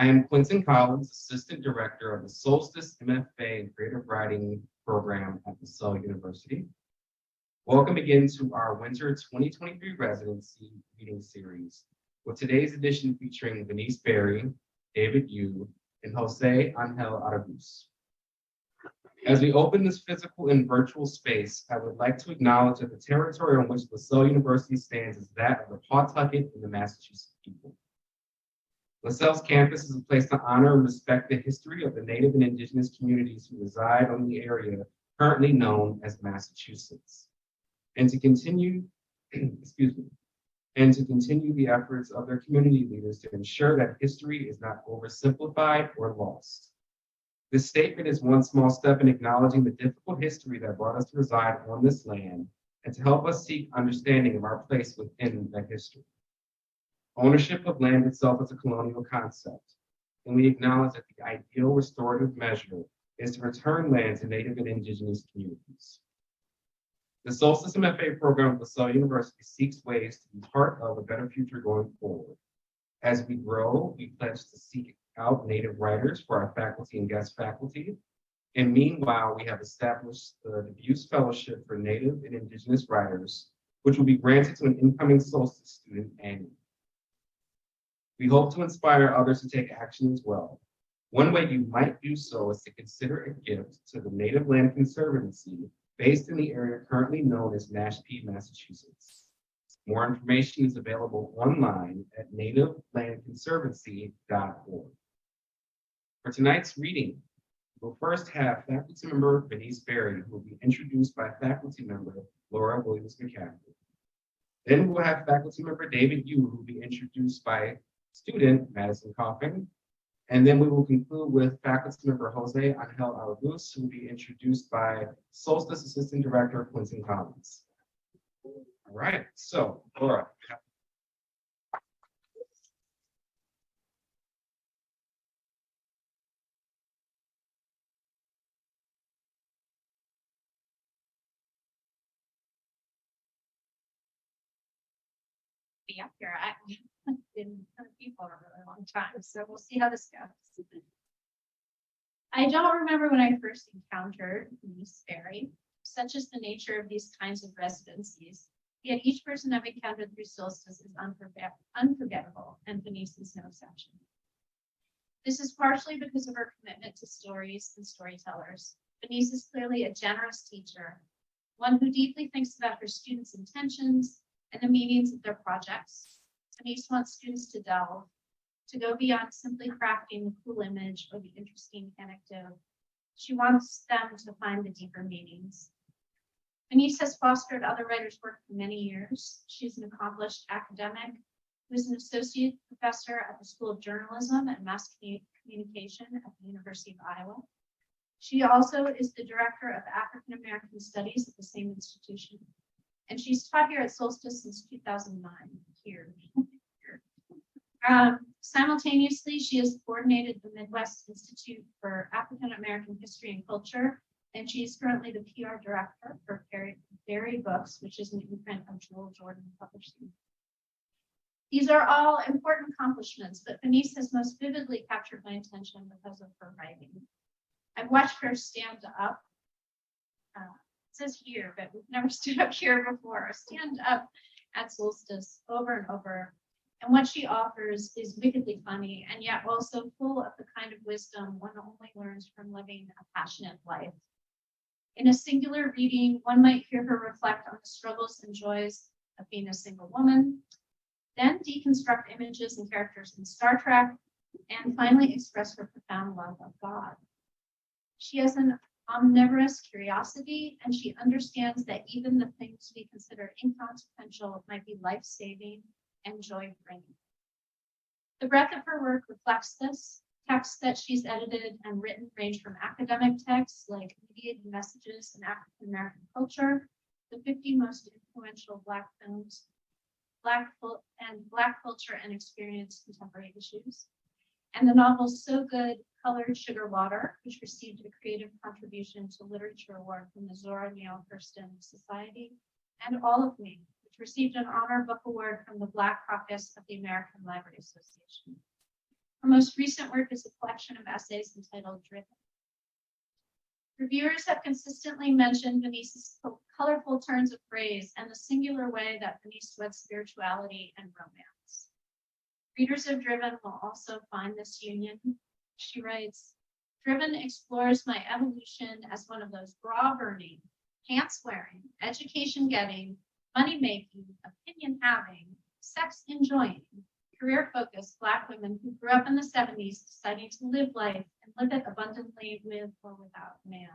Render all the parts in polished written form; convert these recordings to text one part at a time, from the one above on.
I am Quentin Collins, Assistant Director of the Solstice MFA and Creative Writing Program at Lasell University. Welcome again to our Winter 2023 Residency Reading Series, with today's edition featuring Venise Berry, David Yu, and Jose Angel Araguz. As we open this physical and virtual space, I would like to acknowledge that the territory on which Lasell University stands is that of the Pawtucket and the Massachusetts people. Lasell's campus is a place to honor and respect the history of the Native and Indigenous communities who reside on the area currently known as Massachusetts, and to continue, and to continue the efforts of their community leaders to ensure that history is not oversimplified or lost. This statement is one small step in acknowledging the difficult history that brought us to reside on this land and to help us seek understanding of our place within that history. Ownership of land itself is a colonial concept, and we acknowledge that the ideal restorative measure is to return land to Native and Indigenous communities. The Solstice MFA program at Lasell University seeks ways to be part of a better future going forward. As we grow, we pledge to seek out Native writers for our faculty and guest faculty. And meanwhile, we have established the Abuse Fellowship for Native and Indigenous writers, which will be granted to an incoming Solstice student annually. We hope to inspire others to take action as well. One way you might do so is to consider a gift to the Native Land Conservancy based in the area currently known as Mashpee, Massachusetts. More information is available online at nativelandconservancy.org. For tonight's reading, we'll first have faculty member Venise Berry, who will be introduced by faculty member Laura Williams-McCaffrey. Then we'll have faculty member David Yu, who will be introduced by student Madison Coffin. And then we will conclude with faculty member Jose Angel Araguz, who will be introduced by Solstice Assistant Director Quentin Collins. All right, so Laura. Be up here. I've been people for a really long time, so we'll see how this goes. I don't remember when I first encountered Venise Berry. Such is the nature of these kinds of residencies. Yet each person I've encountered through Solstice is unforgettable, and Venise is no exception. This is partially because of her commitment to stories and storytellers. Venise is clearly a generous teacher, one who deeply thinks about her students' intentions and the meanings of their projects. Venise wants students to delve, to go beyond simply crafting the cool image or the interesting anecdote. She wants them to find the deeper meanings. Venise has fostered other writers' work for many years. She's an accomplished academic who is an associate professor at the School of Journalism and Mass Communication at the University of Iowa. She also is the director of African American Studies at the same institution. And she's taught here at Solstice since 2009 here. Simultaneously, she has coordinated the Midwest Institute for African American History and Culture, and she is currently the PR director for Berry Books, which is an imprint of Joel Jordan Publishing. These are all important accomplishments, but Venise has most vividly captured my attention because of her writing. I've watched her stand up. It says here, but we've never stood up here before. Stand up at Solstice over and over. And what she offers is wickedly funny and yet also full of the kind of wisdom one only learns from living a passionate life. In a singular reading, one might hear her reflect on the struggles and joys of being a single woman, then deconstruct images and characters in Star Trek, and finally express her profound love of God. She has an omnivorous curiosity, and she understands that even the things we consider inconsequential might be life-saving and joy-bringing. The breadth of her work reflects this. Texts that she's edited and written range from academic texts like Mediated Messages in African American Culture, the 50 most influential Black films, Black culture and experience contemporary issues, and the novel So Good, Colored Sugar Water, which received a creative contribution to literature award from the Zora Neale Hurston Society, and All of Me, which received an honor book award from the Black Caucus of the American Library Association. Her most recent work is a collection of essays entitled Driven. Reviewers have consistently mentioned Venice's colorful turns of phrase and the singular way that Venise weds spirituality and romance. Readers of Driven will also find this union. She writes, Driven explores my evolution as one of those bra-burning, pants-wearing, education-getting, money-making, opinion-having, sex-enjoying, career-focused Black women who grew up in the 70s deciding to live life and live it abundantly with or without a man.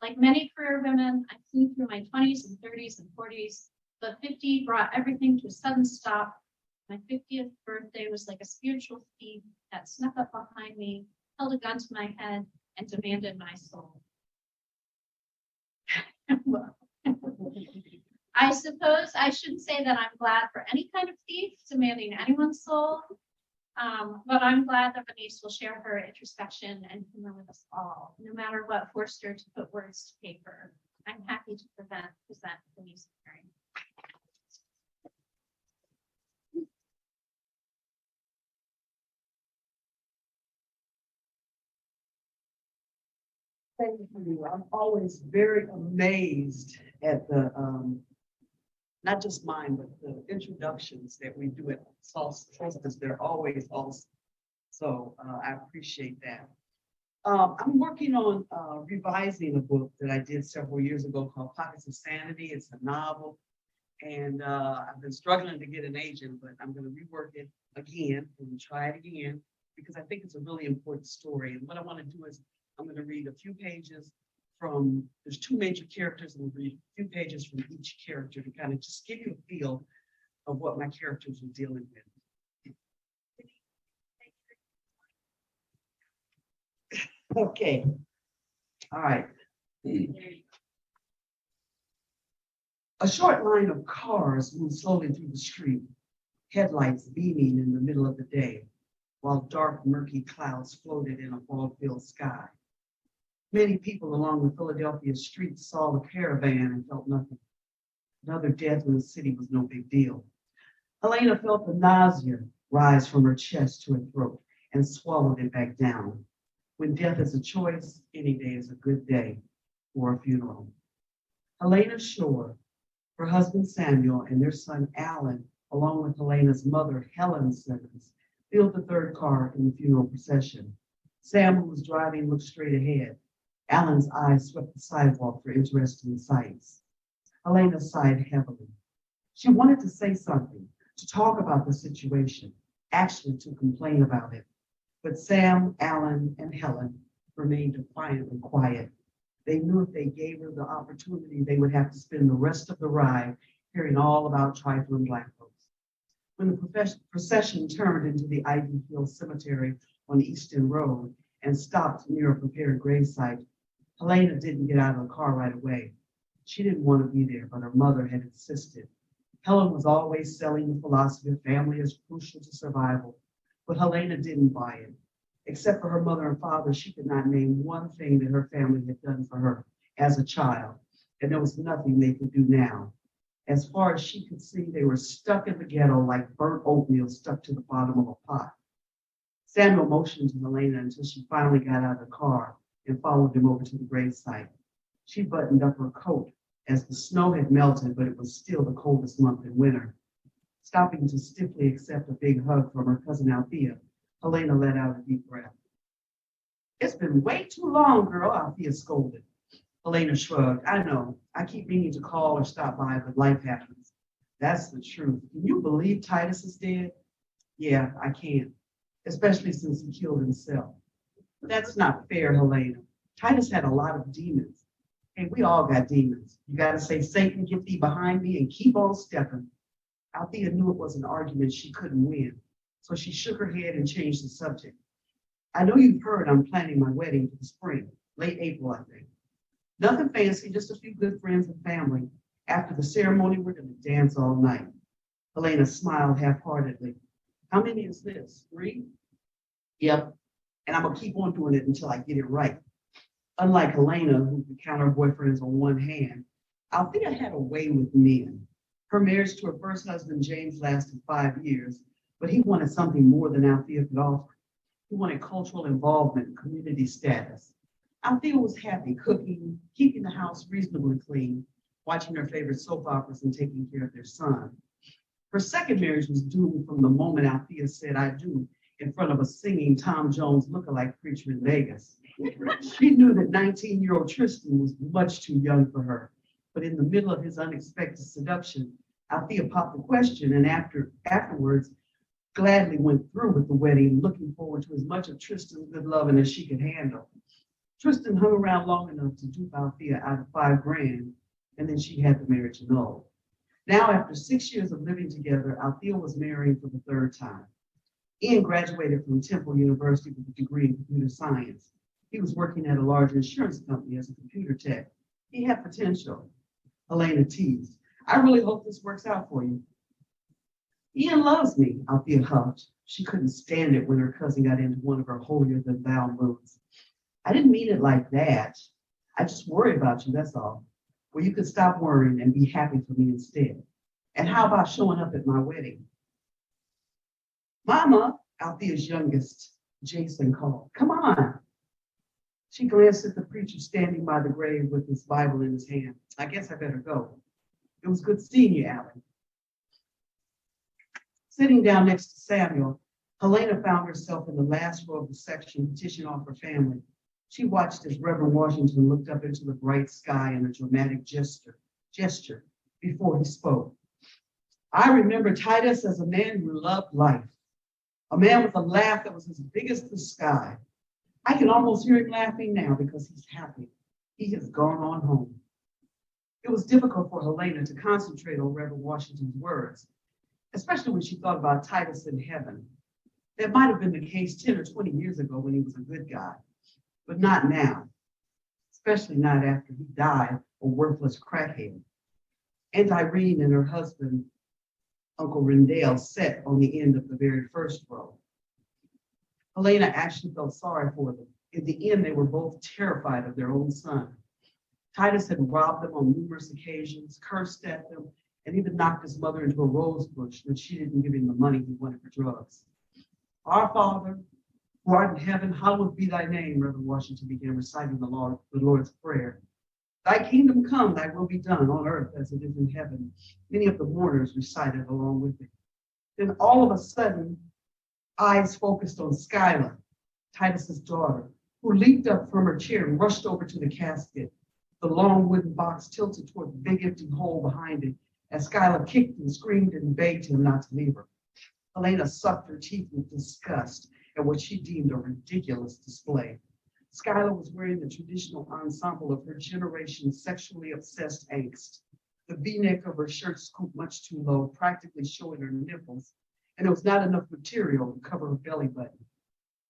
Like many career women, I flew through my 20s and 30s and 40s, but 50 brought everything to a sudden stop. My 50th birthday was like a spiritual thief that snuck up behind me, held a gun to my head, and demanded my soul. Well, I suppose I shouldn't say that I'm glad for any kind of thief demanding anyone's soul, but I'm glad that Venise will share her introspection and humor with us all, no matter what forced her to put words to paper. I'm happy to present Venise Berry. Thank you. I'm always very amazed at the, not just mine, but the introductions that we do at Solstice. They're always awesome. So I appreciate that. I'm working on revising a book that I did several years ago called Pockets of Sanity. It's a novel. And I've been struggling to get an agent, but I'm going to rework it again and try it again because I think it's a really important story. And what I want to do is I'm going to read a few pages from, there's two major characters, and we'll read a few pages from each character to kind of just give you a feel of what my characters are dealing with. Okay. All right. A short line of cars moved slowly through the street, headlights beaming in the middle of the day, while dark, murky clouds floated in a fog-filled sky. Many people along the Philadelphia streets saw the caravan and felt nothing. Another death in the city was no big deal. Helena felt the nausea rise from her chest to her throat and swallowed it back down. When death is a choice, any day is a good day for a funeral. Helena Shore, her husband Samuel, and their son Alan, along with Helena's mother Helen Simmons, filled the third car in the funeral procession. Sam, who was driving, looked straight ahead. Alan's eyes swept the sidewalk for interesting sights. Helena sighed heavily. She wanted to say something, to talk about the situation, actually to complain about it. But Sam, Alan, and Helen remained defiantly quiet. They knew if they gave her the opportunity, they would have to spend the rest of the ride hearing all about trifling Black folks. When the procession turned into the Ivy Hill Cemetery on Easton Road and stopped near a prepared gravesite, Helena didn't get out of the car right away. She didn't want to be there, but her mother had insisted. Helen was always selling the philosophy of family is crucial to survival, but Helena didn't buy it. Except for her mother and father, she could not name one thing that her family had done for her as a child, and there was nothing they could do now. As far as she could see, they were stuck in the ghetto like burnt oatmeal stuck to the bottom of a pot. Samuel motioned to Helena until she finally got out of the car and followed him over to the gravesite. She buttoned up her coat as the snow had melted, but it was still the coldest month in winter. Stopping to stiffly accept a big hug from her cousin Althea, Helena let out a deep breath. It's been way too long, girl, Althea scolded. Helena shrugged. I know, I keep meaning to call or stop by, but life happens. That's the truth. Can you believe Titus is dead? Yeah, I can, especially since he killed himself. That's not fair, Helena. Titus had a lot of demons. Hey, we all got demons. You got to say, Satan, get thee behind me and keep on stepping. Althea knew it was an argument she couldn't win, so she shook her head and changed the subject. I know you've heard I'm planning my wedding for the spring, late April, I think. Nothing fancy, just a few good friends and family. After the ceremony, we're going to dance all night. Helena smiled half-heartedly. How many is this? 3? Yep. And I'm going to keep on doing it until I get it right. Unlike Helena, who could count her boyfriends on one hand, Althea had a way with men. Her marriage to her first husband, James, lasted 5 years, but he wanted something more than Althea could offer. He wanted cultural involvement and community status. Althea was happy cooking, keeping the house reasonably clean, watching her favorite soap operas and taking care of their son. Her second marriage was doomed from the moment Althea said "I do" in front of a singing Tom Jones lookalike preacher in Vegas. She knew that 19-year-old Tristan was much too young for her, but in the middle of his unexpected seduction, Althea popped the question and afterwards gladly went through with the wedding, looking forward to as much of Tristan's good loving as she could handle. Tristan hung around long enough to dupe Althea out of $5,000, and then she had the marriage annulled. Now, after 6 years of living together, Althea was marrying for the third time. Ian graduated from Temple University with a degree in computer science. He was working at a large insurance company as a computer tech. He had potential. Helena teased, "I really hope this works out for you." "Ian loves me," Althea huffed. She couldn't stand it when her cousin got into one of her holier-than-thou moods. "I didn't mean it like that. I just worry about you, that's all. Well, you could stop worrying and be happy for me instead. And how about showing up at my wedding?" "Mama," Althea's youngest, Jason, called. "Come on." She glanced at the preacher standing by the grave with his Bible in his hand. "I guess I better go. It was good seeing you, Allie." Sitting down next to Samuel, Helena found herself in the last row of the section petitioning off her family. She watched as Reverend Washington looked up into the bright sky in a dramatic gesture before he spoke. "I remember Titus as a man who loved life, a man with a laugh that was as big as the sky. I can almost hear him laughing now because he's happy. He has gone on home." It was difficult for Helena to concentrate on Reverend Washington's words, especially when she thought about Titus in heaven. That might have been the case 10 or 20 years ago when he was a good guy, but not now, especially not after he died a worthless crackhead. Aunt Irene and her husband, Uncle Rendell, sat on the end of the very first row. Helena actually felt sorry for them. In the end, they were both terrified of their own son. Titus had robbed them on numerous occasions, cursed at them, and even knocked his mother into a rose bush when she didn't give him the money he wanted for drugs. "Our Father, who art in heaven, hallowed be thy name," Reverend Washington began reciting the Lord's Prayer. "Thy kingdom come, thy will be done on earth as it is in heaven." Many of the mourners recited along with it. Then all of a sudden, eyes focused on Skylar, Titus's daughter, who leaped up from her chair and rushed over to the casket. The long wooden box tilted toward the big empty hole behind it as Skylar kicked and screamed and begged him not to leave her. Helena sucked her teeth with disgust at what she deemed a ridiculous display. Skylar was wearing the traditional ensemble of her generation's sexually obsessed angst. The V-neck of her shirt scooped much too low, practically showing her nipples, and there was not enough material to cover her belly button.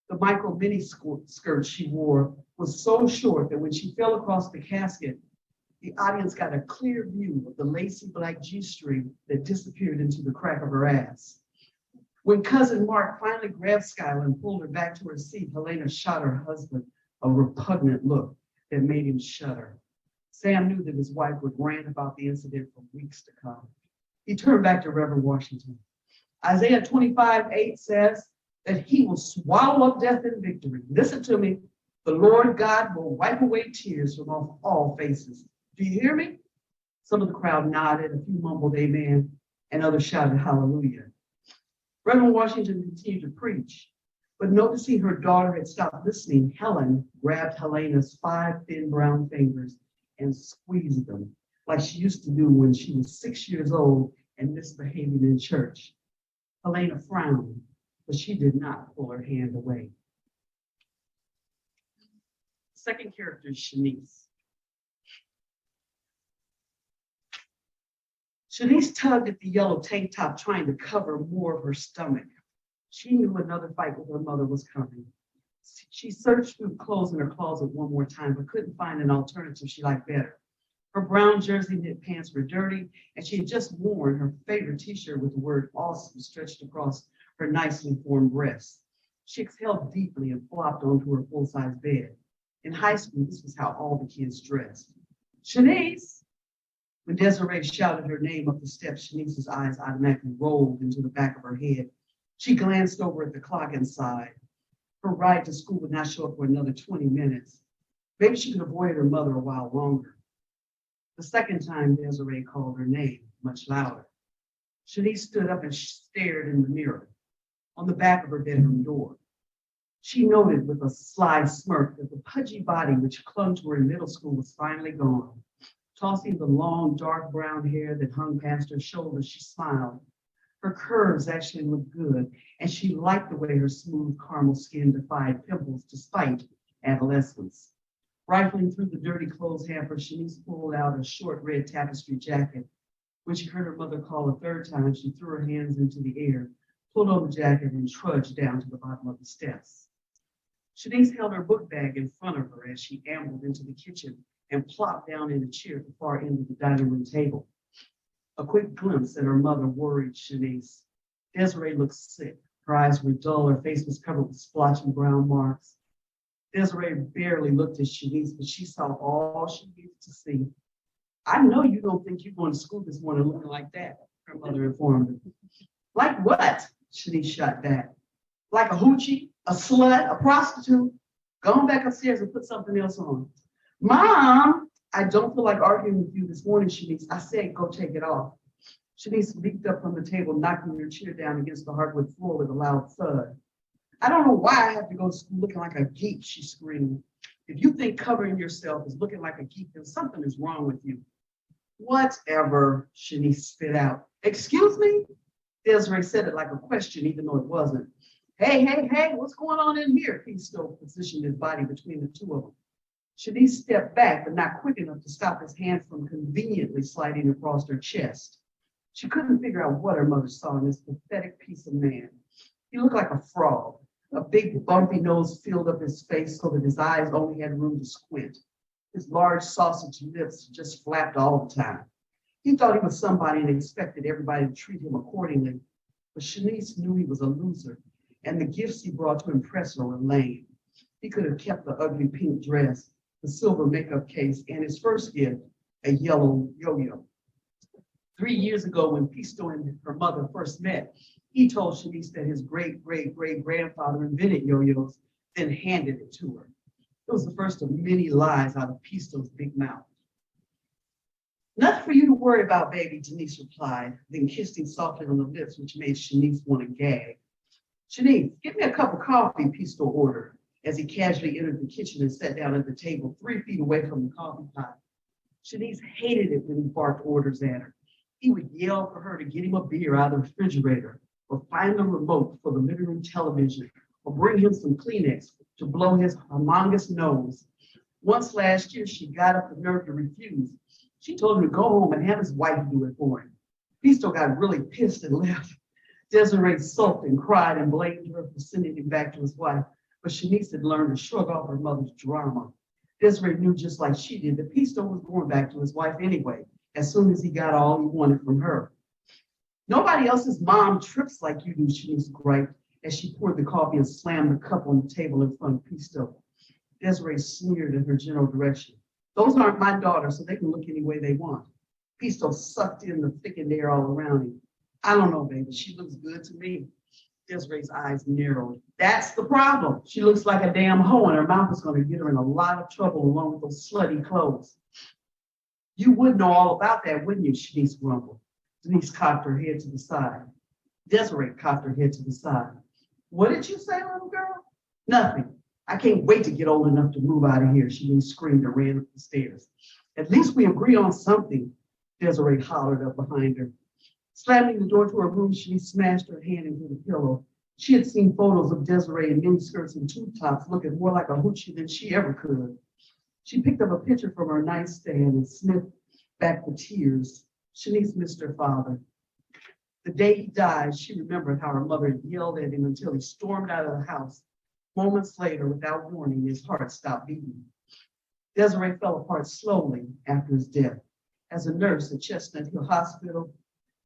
The micro mini skirt she wore was so short that when she fell across the casket, the audience got a clear view of the lacy black G-string that disappeared into the crack of her ass. When cousin Mark finally grabbed Skylar and pulled her back to her seat, Helena shot her husband a repugnant look that made him shudder. Sam knew that his wife would rant about the incident for weeks to come. He turned back to Reverend Washington. "Isaiah 25:8 says that he will swallow up death in victory. Listen to me. The Lord God will wipe away tears from off all faces. Do you hear me?" Some of the crowd nodded, a few mumbled amen, and others shouted hallelujah. Reverend Washington continued to preach, but noticing her daughter had stopped listening, Helen grabbed Helena's 5 thin brown fingers and squeezed them like she used to do when she was 6 years old and misbehaving in church. Helena frowned, but she did not pull her hand away. Second character is Shanice. Shanice tugged at the yellow tank top, trying to cover more of her stomach. She knew another fight with her mother was coming. She searched through clothes in her closet one more time, but couldn't find an alternative she liked better. Her brown jersey knit pants were dirty, and she had just worn her favorite t-shirt with the word "awesome" stretched across her nicely formed breasts. She exhaled deeply and flopped onto her full-size bed. In high school, this was how all the kids dressed. "Shanice!" When Desiree shouted her name up the steps, Shanice's eyes automatically rolled into the back of her head. She glanced over at the clock and sighed. Her ride to school would not show up for another 20 minutes. Maybe she could avoid her mother a while longer. The second time, Desiree called her name much louder. Shanice stood up and stared in the mirror on the back of her bedroom door. She noted with a sly smirk that the pudgy body which clung to her in middle school was finally gone. Tossing the long, dark brown hair that hung past her shoulders, she smiled. Her curves actually looked good, and she liked the way her smooth caramel skin defied pimples despite adolescence. Rifling through the dirty clothes hamper, Shanice pulled out a short red tapestry jacket. When she heard her mother call a third time, she threw her hands into the air, pulled on the jacket, and trudged down to the bottom of the steps. Shanice held her book bag in front of her as she ambled into the kitchen and plopped down in a chair at the far end of the dining room table. A quick glimpse at her mother worried Shanice. Desiree looked sick. Her eyes were dull. Her face was covered with splotchy brown marks. Desiree barely looked at Shanice, but she saw all she needed to see. I know you don't think you're going to school this morning looking like that, her mother informed her. Like what? Shanice shot back. Like a hoochie, a slut, a prostitute? Go on back upstairs and put something else on. Mom, I don't feel like arguing with you this morning, Shanice. I said go take it off. Shanice leaped up from the table, knocking her chair down against the hardwood floor with a loud thud. I don't know why I have to go to school looking like a geek, she screamed. If you think covering yourself is looking like a geek, then something is wrong with you. Whatever, Shanice spit out. Excuse me? Desiree said it like a question, even though it wasn't. Hey, what's going on in here? He still positioned his body between the two of them. Shanice stepped back, but not quick enough to stop his hand from conveniently sliding across her chest. She couldn't figure out what her mother saw in this pathetic piece of man. He looked like a frog. A big bumpy nose filled up his face so that his eyes only had room to squint. His large sausage lips just flapped all the time. He thought he was somebody and expected everybody to treat him accordingly. But Shanice knew he was a loser, and the gifts he brought to impress her were lame. He could have kept the ugly pink dress, the silver makeup case, and his first gift, a yellow yo-yo. 3 years ago, when Pisto and her mother first met, he told Shanice that his great-great-great-grandfather invented yo-yos, then handed it to her. It was the first of many lies out of Pisto's big mouth. Nothing for you to worry about, baby, Denise replied, then kissed him softly on the lips, which made Shanice want to gag. Shanice, get me a cup of coffee, Pisto ordered, as he casually entered the kitchen and sat down at the table 3 feet away from the coffee pot. Shanice hated it when he barked orders at her. He would yell for her to get him a beer out of the refrigerator, or find the remote for the living room television, or bring him some Kleenex to blow his humongous nose. Once last year, she got up the nerve to refuse. She told him to go home and have his wife do it for him. Pisto got really pissed and left. Desiree sulked and cried and blamed her for sending him back to his wife, but Shanice had learned to shrug off her mother's drama. Desiree knew just like she did that Pisto was going back to his wife anyway, as soon as he got all he wanted from her. Nobody else's mom trips like you do, Shanice griped, as she poured the coffee and slammed the cup on the table in front of Pisto. Desiree sneered in her general direction. Those aren't my daughters, so they can look any way they want. Pisto sucked in the thickened air all around him. I don't know, baby. She looks good to me. Desiree's eyes narrowed. That's the problem. She looks like a damn hoe, and her mouth is going to get her in a lot of trouble along with those slutty clothes. You would know all about that, wouldn't you? Shanice grumbled. Denise cocked her head to the side. Desiree cocked her head to the side. What did you say, little girl? Nothing. I can't wait to get old enough to move out of here, Shanice screamed and ran up the stairs. At least we agree on something, Desiree hollered up behind her. Slamming the door to her room, she smashed her hand into the pillow. She had seen photos of Desiree in miniskirts and tube tops looking more like a hoochie than she ever could. She picked up a picture from her nightstand and sniffed back the tears. Shanice missed her father. The day he died, she remembered how her mother had yelled at him until he stormed out of the house. Moments later, without warning, his heart stopped beating. Desiree fell apart slowly after his death. As a nurse at Chestnut Hill Hospital,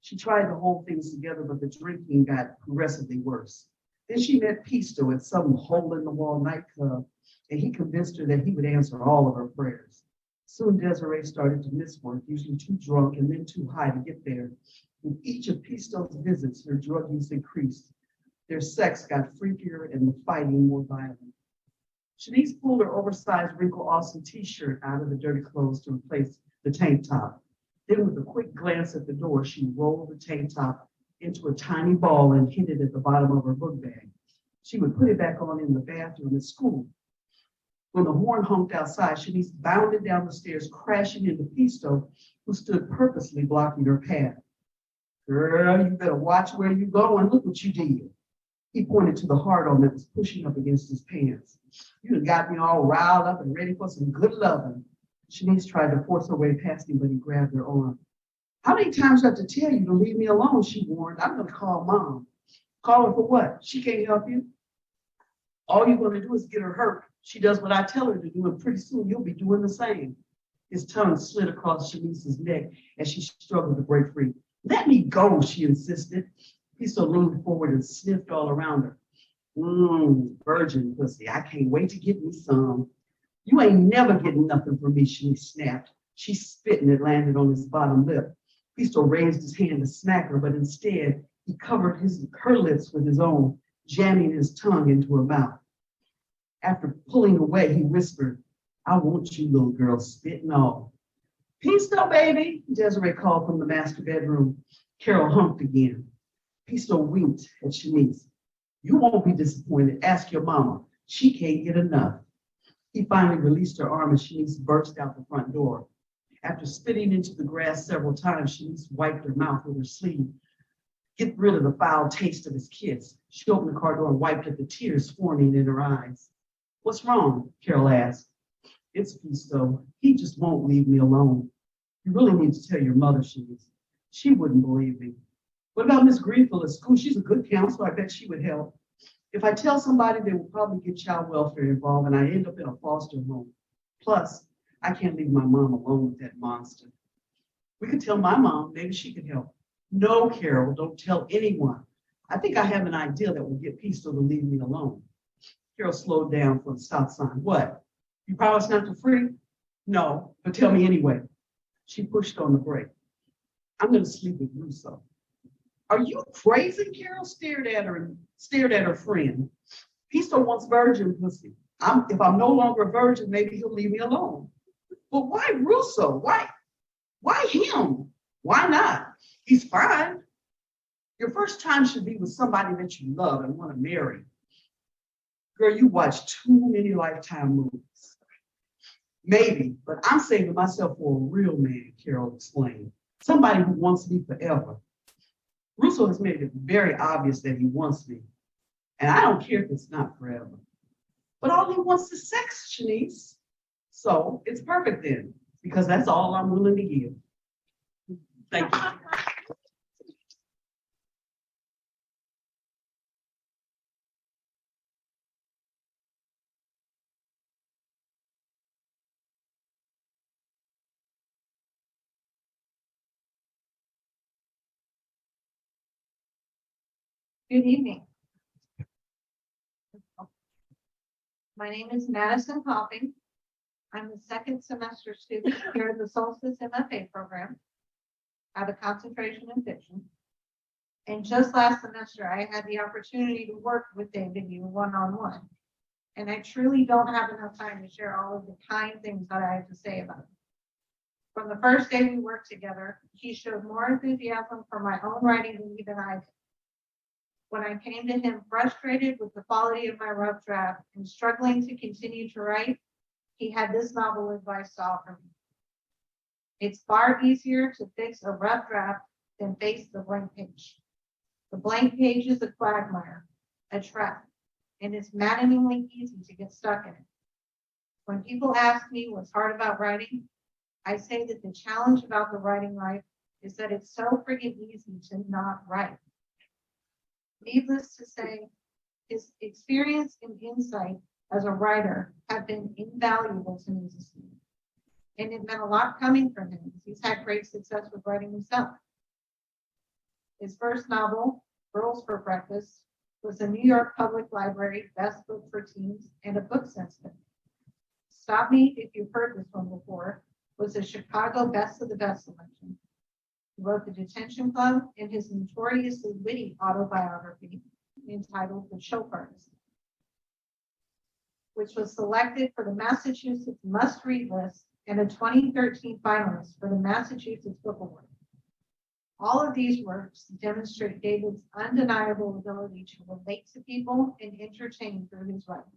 she tried to hold things together, but the drinking got progressively worse. Then she met Pisto at some hole-in-the-wall nightclub, and he convinced her that he would answer all of her prayers. Soon Desiree started to miss work, usually too drunk and then too high to get there. With each of Pisto's visits, her drug use increased. Their sex got freakier and the fighting more violent. Shanice pulled her oversized wrinkle Austin t-shirt out of the dirty clothes to replace the tank top. Then with a quick glance at the door, she rolled the tank top into a tiny ball and hid it at the bottom of her book bag. She would put it back on in the bathroom at school. When the horn honked outside, Shanice bounded down the stairs, crashing into Pisto, who stood purposely blocking her path. Girl, you better watch where you go and look what you did. He pointed to the hard-on that was pushing up against his pants. You done got me all riled up and ready for some good loving. Shanice tried to force her way past him, but he grabbed her arm. How many times do I have to tell you to leave me alone? She warned. I'm going to call Mom. Call her for what? She can't help you. All you're going to do is get her hurt. She does what I tell her to do, and pretty soon you'll be doing the same. His tongue slid across Shanice's neck as she struggled to break free. Let me go, she insisted. Pisto leaned forward and sniffed all around her. Virgin pussy, I can't wait to get me some. You ain't never getting nothing from me, she snapped. She spit and it landed on his bottom lip. Pisto raised his hand to smack her, but instead he covered her lips with his own, jamming his tongue into her mouth. After pulling away, he whispered, I want you, little girl, spitting all. Pisto, baby, Desiree called from the master bedroom. Carol humped again. Pisto winked at Shanice. You won't be disappointed. Ask your mama. She can't get enough. He finally released her arm as Shanice burst out the front door. After spitting into the grass several times, Shanice wiped her mouth with her sleeve. Get rid of the foul taste of his kiss. She opened the car door and wiped at the tears forming in her eyes. What's wrong? Carol asked. It's Pisto. He just won't leave me alone. You really need to tell your mother, Shanice. She wouldn't believe me. What about Miss Greenfield at school? She's a good counselor. I bet she would help. If I tell somebody, they will probably get child welfare involved and I end up in a foster home. Plus, I can't leave my mom alone with that monster. We could tell my mom, maybe she could help. No, Carol, don't tell anyone. I think I have an idea that will get Pisto to leave me alone. Carol slowed down for the stop sign. What? You promise not to freak? No, but tell me anyway. She pushed on the brake. I'm going to sleep with Russo. Are you crazy? Carol stared at her friend. Pisto wants virgin pussy. If I'm no longer a virgin, maybe he'll leave me alone. But why Russo? Why him? Why not? He's fine. Your first time should be with somebody that you love and want to marry. Girl, you watch too many Lifetime movies. Maybe, but I'm saving myself for a real man, Carol explained. Somebody who wants me forever. Russo has made it very obvious that he wants me. And I don't care if it's not forever. But all he wants is sex, Shanice. So it's perfect then, because that's all I'm willing to give. Thank you. Good evening. My name is Madison Popping. I'm the second semester student here at the Solstice MFA program. I have a concentration in fiction. And just last semester, I had the opportunity to work with David you one-on-one. And I truly don't have enough time to share all of the kind things that I have to say about him. From the first day we worked together, he showed more enthusiasm for my own writing than even I did. When I came to him frustrated with the quality of my rough draft and struggling to continue to write, he had this novel advice to offer me. It's far easier to fix a rough draft than face the blank page. The blank page is a quagmire, a trap, and it's maddeningly easy to get stuck in it. When people ask me what's hard about writing, I say that the challenge about the writing life is that it's so friggin' easy to not write. Needless to say, his experience and insight as a writer have been invaluable to me as a student. And it meant a lot coming from him because he's had great success with writing himself. His first novel, Girls for Breakfast, was a New York Public Library best book for teens and a book sensitive. Stop Me If You've Heard This One Before was a Chicago Best of the Best selection. He wrote The Detention Club in his notoriously witty autobiography, entitled The Chauffeurs, which was selected for the Massachusetts Must Read List and a 2013 finalist for the Massachusetts Book Award. All of these works demonstrate David's undeniable ability to relate to people and entertain through his writing.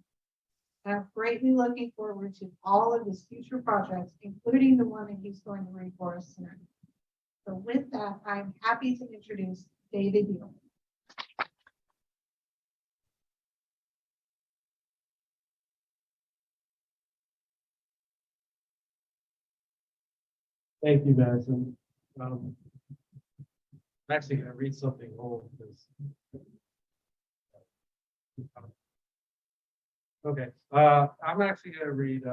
I'm greatly looking forward to all of his future projects, including the one that he's going to read for us tonight. So with that, I'm happy to introduce David Beal. Thank you, Madison. I'm actually going to read something old because. Okay, I'm actually going to read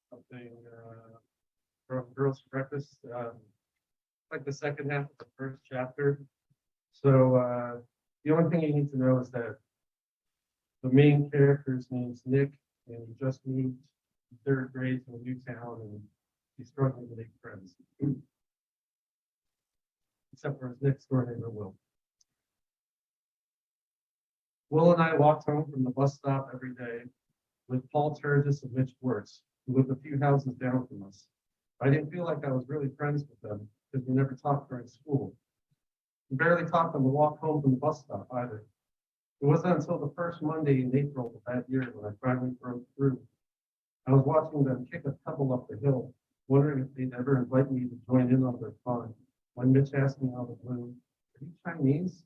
something from Girls Breakfast, like the second half of the first chapter. So the only thing you need to know is that the main character's name's Nick, and he just moved to third grade to a new town, and he's struggling to make friends. Except for his next door neighbor, Will. Will and I walked home from the bus stop every day with Paul Turgis and Mitch Wertz, who lived a few houses down from us. I didn't feel like I was really friends with them because we never talked during school. We barely talked on the walk home from the bus stop either. It wasn't until the first Monday in April of that year when I finally broke through. I was watching them kick a pebble up the hill, wondering if they'd ever invite me to join in on their fun, when Mitch asked me out of the blue, "Are you Chinese?"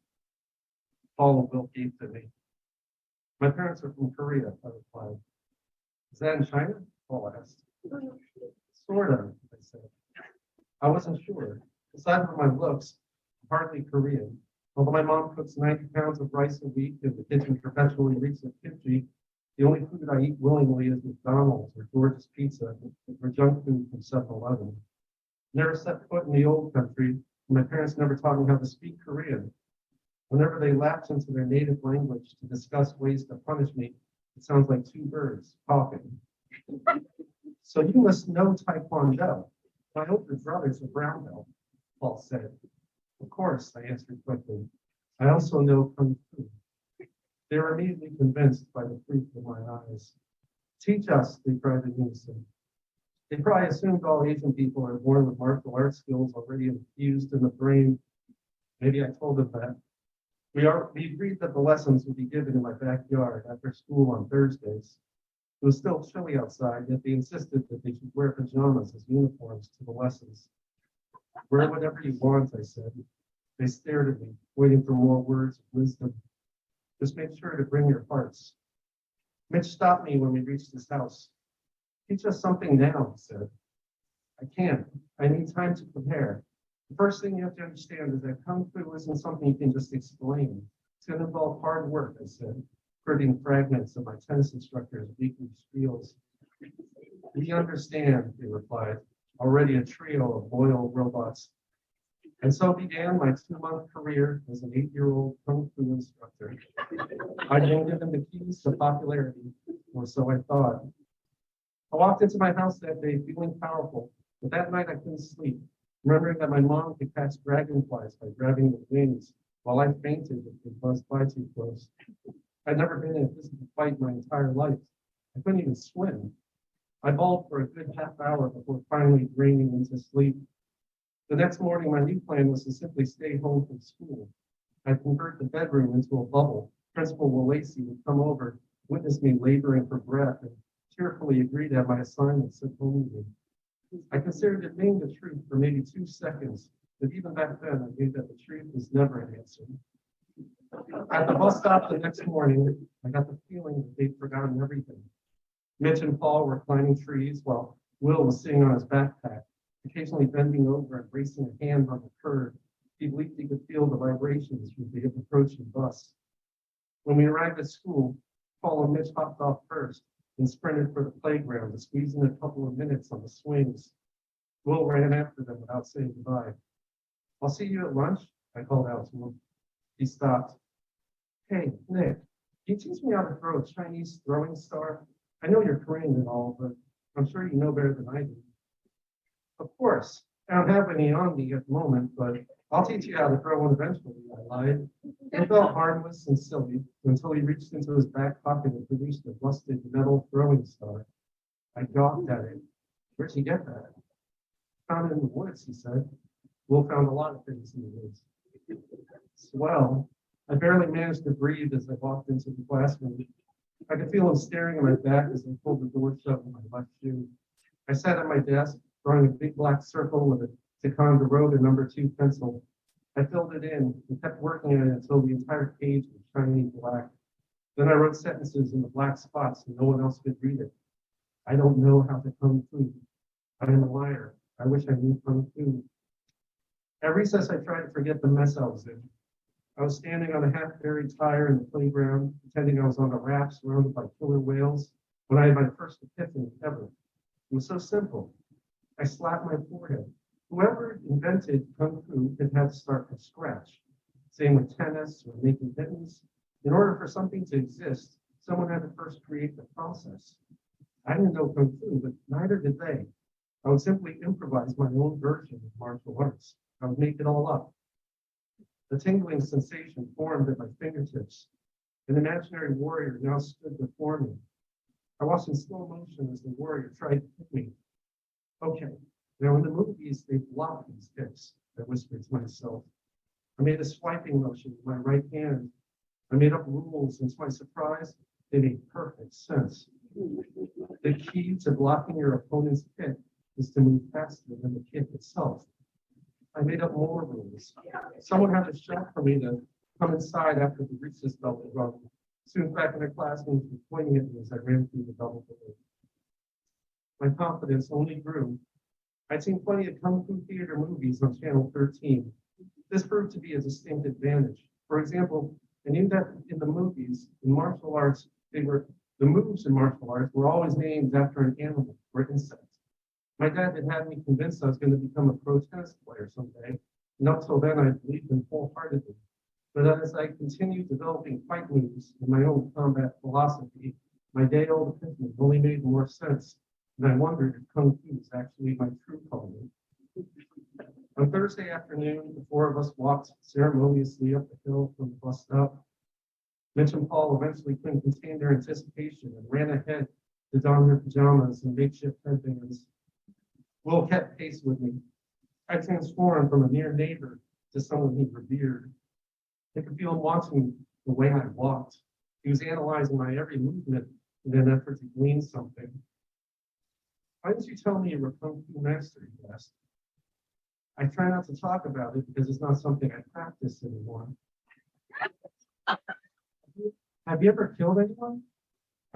Paul and Will gave to me. "My parents are from Korea," I replied. "Is that in China?" Paul asked. "Sort of," I said. I wasn't sure. Aside from my looks, I'm hardly Korean. Although my mom cooks 90 pounds of rice a week and the kitchen perpetually reeks of kimchi, the only food I eat willingly is McDonald's or George's Pizza or junk food from 7-Eleven. Never set foot in the old country, and my parents never taught me how to speak Korean. Whenever they lapse into their native language to discuss ways to punish me, it sounds like two birds talking. "So you must know Taekwondo. My older brother's a brown belt," Paul said. "Of course," I answered quickly. "I also know Kung Fu." They were immediately convinced by the fruit of my eyes. "Teach us," they cried in unison. They probably assumed all Asian people are born with martial arts skills already infused in the brain. Maybe I told them that. We agreed that the lessons would be given in my backyard after school on Thursdays. It was still chilly outside, yet they insisted that they should wear pajamas as uniforms to the lessons. "Wear whatever you want," I said. They stared at me, waiting for more words of wisdom. "Just make sure to bring your hearts." Mitch stopped me when we reached his house. "Teach us something now," he said. "I can't. I need time to prepare. The first thing you have to understand is that Kung Fu isn't something you can just explain. It's going to involve hard work," I said, quoting fragments of my tennis instructor's weekly spiels. "We understand," they replied, already a trio of loyal robots. And so began my 2-month career as an 8-year-old Kung Fu instructor. I'd been given the keys to popularity, or so I thought. I walked into my house that day feeling powerful, but that night I couldn't sleep, remembering that my mom could catch dragonflies by grabbing the wings, while I fainted if they buzzed by too close. I'd never been in a physical fight my entire life. I couldn't even swim. I bawled for a good half hour before finally draining into sleep. The next morning, my new plan was to simply stay home from school. I'd convert the bedroom into a bubble. Principal Lacey would come over, witness me laboring for breath, and cheerfully agree to have my assignment sent home to me. I considered admitting the truth for maybe 2 seconds, but even back then, I knew that the truth was never an answer. At the bus stop the next morning, I got the feeling that they'd forgotten everything. Mitch and Paul were climbing trees while Will was sitting on his backpack, occasionally bending over and bracing a hand on the curb. He believed he could feel the vibrations from the approaching bus. When we arrived at school, Paul and Mitch hopped off first and sprinted for the playground to squeeze in a couple of minutes on the swings. Will ran after them without saying goodbye. "I'll see you at lunch," I called out to him. He stopped. "Hey, Nick, can you teach me how to throw a Chinese throwing star? I know you're Korean and all, but I'm sure you know better than I do." "Of course. I don't have any on me at the moment, but I'll teach you how to throw one eventually, I lied. It felt harmless and silly until he reached into his back pocket and produced a rusted metal throwing star. I gawked at it. Where'd you get that? Found it in the woods, he said. Will found a lot of things in the woods. Swell. I barely managed to breathe as I walked into the classroom. I could feel him staring at my back as I pulled the door shut with my left shoe. I sat at my desk, drawing a big black circle with a Ticonderoga #2 pencil. I filled it in and kept working at it until the entire page was shiny black. Then I wrote sentences in the black spots so no one else could read it. I don't know how to kung fu. I am a liar. I wish I knew kung fu. At recess, I tried to forget the mess I was in. I was standing on a half-buried tire in the playground, pretending I was on a raft surrounded by killer whales, when I had my first epiphany ever. It was so simple. I slapped my forehead. Whoever invented kung fu had had to start from scratch. Same with tennis or making mittens. In order for something to exist, someone had to first create the process. I didn't know kung fu, but neither did they. I would simply improvise my own version of martial arts. I would make it all up. The tingling sensation formed at my fingertips. An imaginary warrior now stood before me. I watched in slow motion as the warrior tried to hit me. Okay, now in the movies, they block these kicks, I whispered to myself. I made a swiping motion with my right hand. I made up rules, and to my surprise, they made perfect sense. The key to blocking your opponent's kick is to move faster than the kick itself. I made up more rules. Someone had to shout for me to come inside after the recess bell was rung. Soon back in the classroom, was pointing at me as I ran through the double door. My confidence only grew. I'd seen plenty of kung fu theater movies on Channel 13. This proved to be a distinct advantage. For example, I knew that in the movies, in martial arts, the moves in martial arts were always named after an animal or insect. My dad had me convinced I was going to become a pro tennis player someday, and up till then I believed him wholeheartedly. But as I continued developing fight moves and my own combat philosophy, my day-old epiphany only made more sense, and I wondered if kung fu was actually my true calling. On Thursday afternoon, the four of us walked ceremoniously up the hill from the bus stop. Mitch and Paul eventually couldn't contain their anticipation and ran ahead to don their pajamas and makeshift headbands. Will kept pace with me. I transformed from a near neighbor to someone he revered. I could feel him watching the way I walked. He was analyzing my every movement in an effort to glean something. Why didn't you tell me you were a kung fu master? He asked. I try not to talk about it because it's not something I practice anymore. Have you ever killed anyone?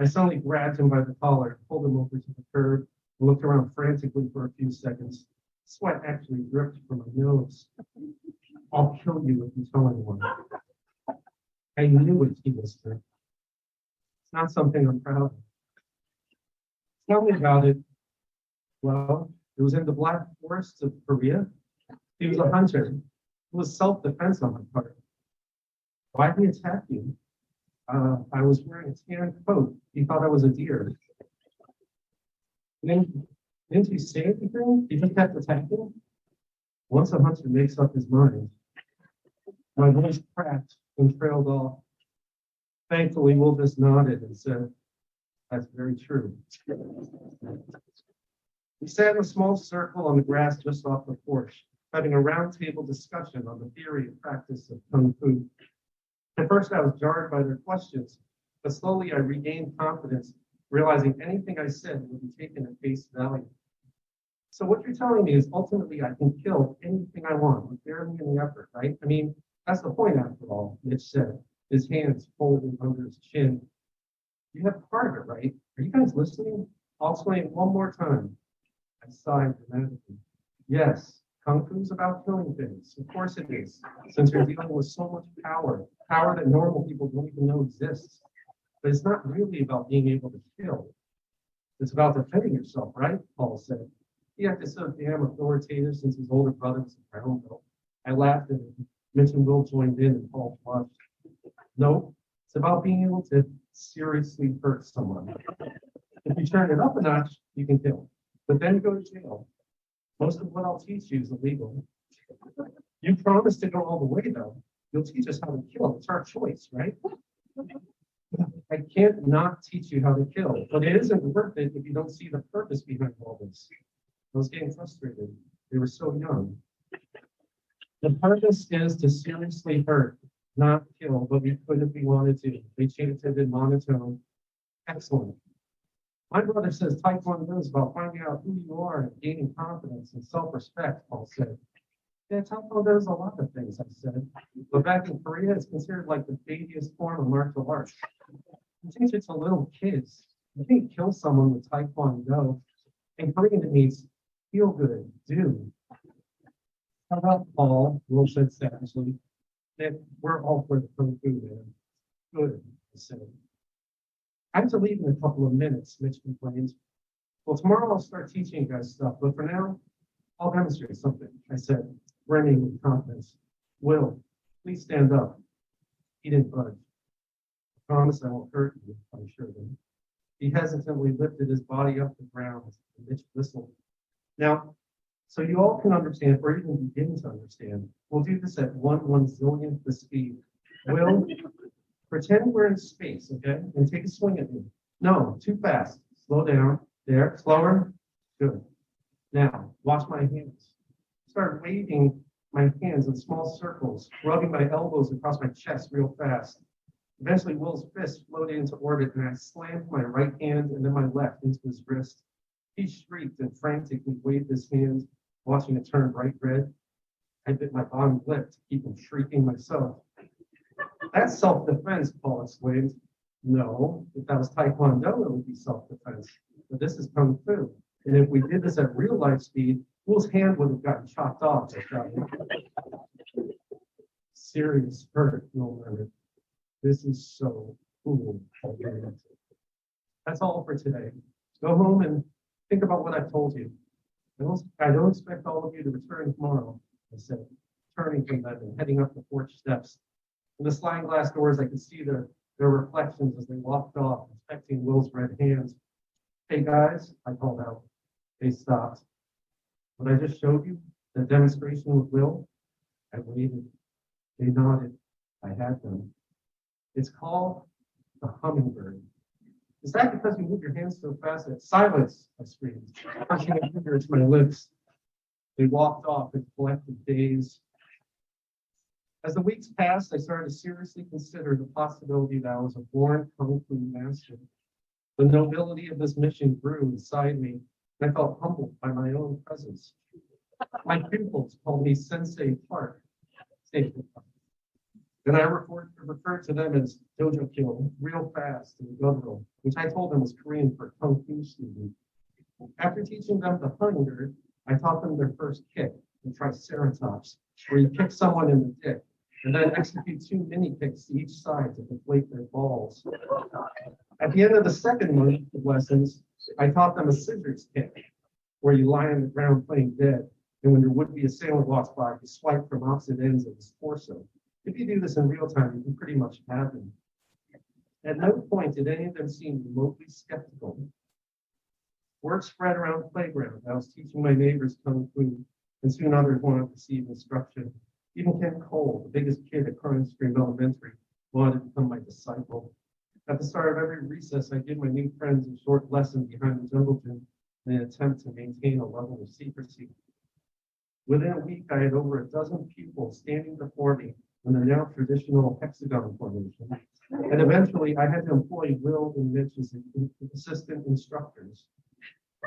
I suddenly grabbed him by the collar and pulled him over to the curb and looked around frantically for a few seconds. Sweat actually dripped from my nose. I'll kill you if you tell anyone. I knew it, he whispered. It's not something I'm proud of. Tell me about it. Well, it was in the Black Forests of Korea. He was a hunter. It was self-defense on my part. Why did he attack you? I was wearing a tan coat. He thought I was a deer. Didn't he say anything? He just kept attacking? Once a hunter makes up his mind. My voice cracked and trailed off. Thankfully, Will just nodded and said, that's very true. We sat in a small circle on the grass just off the porch, having a roundtable discussion on the theory and practice of kung fu. At first, I was jarred by their questions, but slowly I regained confidence, realizing anything I said would be taken at face value. So what you're telling me is ultimately I can kill anything I want with barely any effort, right? I mean, that's the point after all, Mitch said, his hands folded under his chin. You have part of it, right? Are you guys listening? I'll explain it one more time. I sighed dramatically. Yes, kung fu is about killing things. Of course it is, since you're dealing with so much power that normal people don't even know exists. But it's not really about being able to kill. It's about defending yourself, right? Paul said. He acted so damn authoritative since his older brother was a brown belt. I laughed at him. Mitch and Will joined in and Paul flushed. No, it's about being able to seriously hurt someone. If you turn it up a notch, you can kill. But then go to jail. Most of what I'll teach you is illegal. You promised to go all the way, though. You'll teach us how to kill. It's our choice, right? I can't not teach you how to kill, but it isn't worth it if you don't see the purpose behind all this. I was getting frustrated. They were so young. The purpose is to seriously hurt, not kill, but we could if we wanted to. They changed it in monotone. Excellent. My brother says Taekwondo is about finding out who you are and gaining confidence and self-respect, Paul said. Yeah, Taekwondo is a lot of things, I said. But back in Korea, it's considered like the babyest form of martial arts. You teach it to little kids. You can't kill someone with Taekwondo. In Korean, it means feel good, do. How about Paul? Will said savagely. That we're all for the kung fu, man. Good, I said. I have to leave in a couple of minutes, Mitch complains. Well, tomorrow I'll start teaching you guys stuff, but for now, I'll demonstrate something, I said, brimming with confidence. Will, please stand up. He didn't budge. I promise I won't hurt you, I assured him. He hesitantly lifted his body up the ground, and Mitch whistled. Now, so you all can understand, or even begin to understand, we'll do this at 1/1,000,000th the speed. Will, pretend we're in space, okay? And take a swing at me. No, too fast. Slow down. There, slower. Good. Now, watch my hands. Start waving my hands in small circles, rubbing my elbows across my chest real fast. Eventually, Will's fist floated into orbit, and I slammed my right hand and then my left into his wrist. He shrieked and frantically waved his hand, watching it turn bright red. I bit my bottom lip to keep from shrieking myself. That's self-defense, Paul exclaimed. No, if that was Taekwondo, it would be self-defense. But this is Kung Fu. And if we did this at real life speed, Will's hand would have gotten chopped off. Serious hurt, Will murmured. This is so cool. That's all for today. Go home and think about what I've told you. I don't expect all of you to return tomorrow, I said, turning from them and heading up the porch steps. In the sliding glass doors, I could see their reflections as they walked off, inspecting Will's red hands. Hey guys, I called out. They stopped. What I just showed you, the demonstration with Will, I waited. They nodded. I had them. It's called the hummingbird. Is that because you move your hands so fast that silence? I screamed, pushing a finger to my lips. They walked off in collective daze. As the weeks passed, I started to seriously consider the possibility that I was a born Kung Fu master. The nobility of this mission grew inside me, and I felt humbled by my own presence. My pupils called me Sensei Park. Then I referred to them as Dojo Kill, real fast, and guttural, which I told them was Korean for Kung Fu student. After teaching them the hummingbird, I taught them their first kick, the Triceratops, where you kick someone in the dick, and then execute 2 mini kicks to each side to deflate their balls. At the end of the second month of lessons, I taught them a scissors kick, where you lie on the ground playing dead, and when your would-be assailant walks by, you swipe from opposite ends of his torso. If you do this in real time, you can pretty much have them. At no point did any of them seem remotely skeptical. Word spread around the playground. I was teaching my neighbors Kung Fu, and soon others wanted to receive instruction. Even Ken Cole, the biggest kid at Carnes Stream Elementary, wanted to become my disciple. At the start of every recess, I give my new friends a short lesson behind the jungle gym in an attempt to maintain a level of secrecy. Within a week, I had over a dozen pupils standing before me in the now traditional hexagon formation. And eventually, I had to employ Will and Mitch as assistant instructors.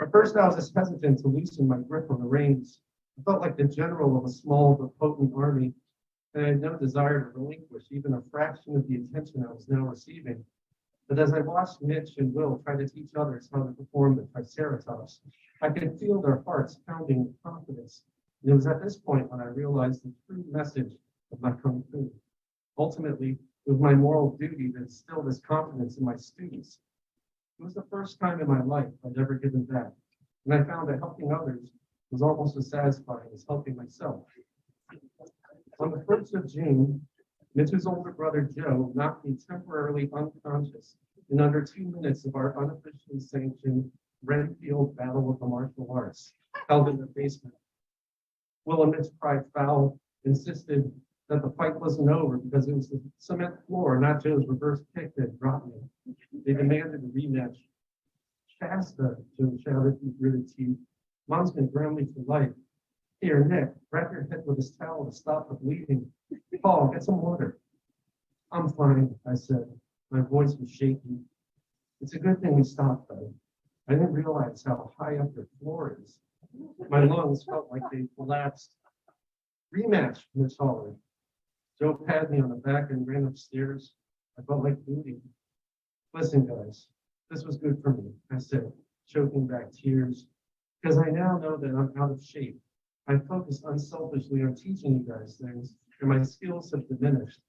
At first, I was just hesitant to loosen my grip on the reins. I felt like the general of a small but potent army, and I had no desire to relinquish even a fraction of the attention I was now receiving. But as I watched Mitch and Will try to teach others how to perform the Triceratops, I could feel their hearts pounding with confidence. And it was at this point when I realized the true message of my Kung Fu. Ultimately, it was my moral duty to instill this confidence in my students. It was the first time in my life I'd ever given back, and I found that helping others was almost as satisfying as helping myself. On the 1st of June, Mitch's older brother Joe knocked me temporarily unconscious in under 2 minutes of our unofficially sanctioned Renfield Battle of the Martial Arts, held in the basement. Will and Mitch cried foul, insisted that the fight wasn't over because it was the cement floor, not Joe's reverse kick that dropped me. They demanded a rematch. Shasta, Joe shouted through gritted teeth. Mom's gonna ground me for life. Here, Nick, wrap your head with this towel to stop the bleeding. Paul, get some water. I'm fine, I said. My voice was shaky. It's a good thing we stopped, though. I didn't realize how high up the floor is. My lungs felt like they collapsed. Rematch, Miss Holler. Joe patted me on the back and ran upstairs. I felt like booting. Listen, guys, this was good for me, I said, choking back tears, because I now know that I'm out of shape. I focus unselfishly on teaching you guys things, and my skills have diminished.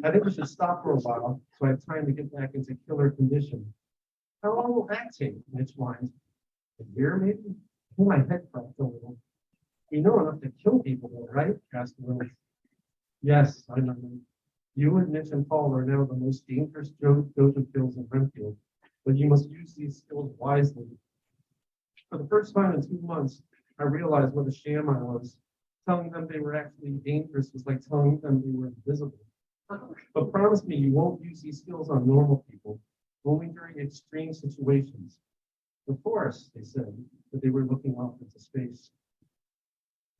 I think we should stop for a while so I have time to get back into killer condition. How long will that take? Mitch whined. A year, maybe? I think my head cracked a little. You know enough to kill people, though, right? Asked Willis. Yes, I know. You and Mitch and Paul are now the most dangerous dojo kills in Renfield, but you must use these skills wisely. For the first time in 2 months, I realized what a sham I was. Telling them they were actually dangerous was like telling them they were invisible. But promise me you won't use these skills on normal people, only during extreme situations. Of course, they said, but they were looking off into space.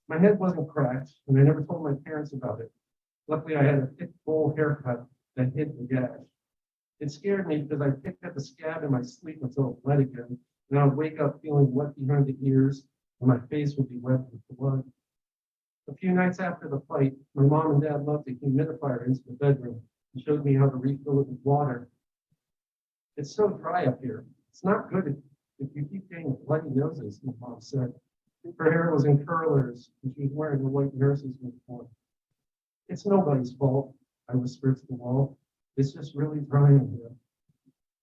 My head wasn't cracked, and I never told my parents about it. Luckily, I had a thick bowl haircut that hid the gash. It scared me because I picked at the scab in my sleep until it bled again, and I would wake up feeling wet behind the ears, and my face would be wet with blood. A few nights after the fight, my mom and dad left a humidifier into the bedroom and showed me how to refill it with water. It's so dry up here. It's not good if you keep getting bloody noses, my mom said. Her hair was in curlers, and she was wearing a white nurse's uniform. It's nobody's fault, I whispered to the wall. It's just really dry in here.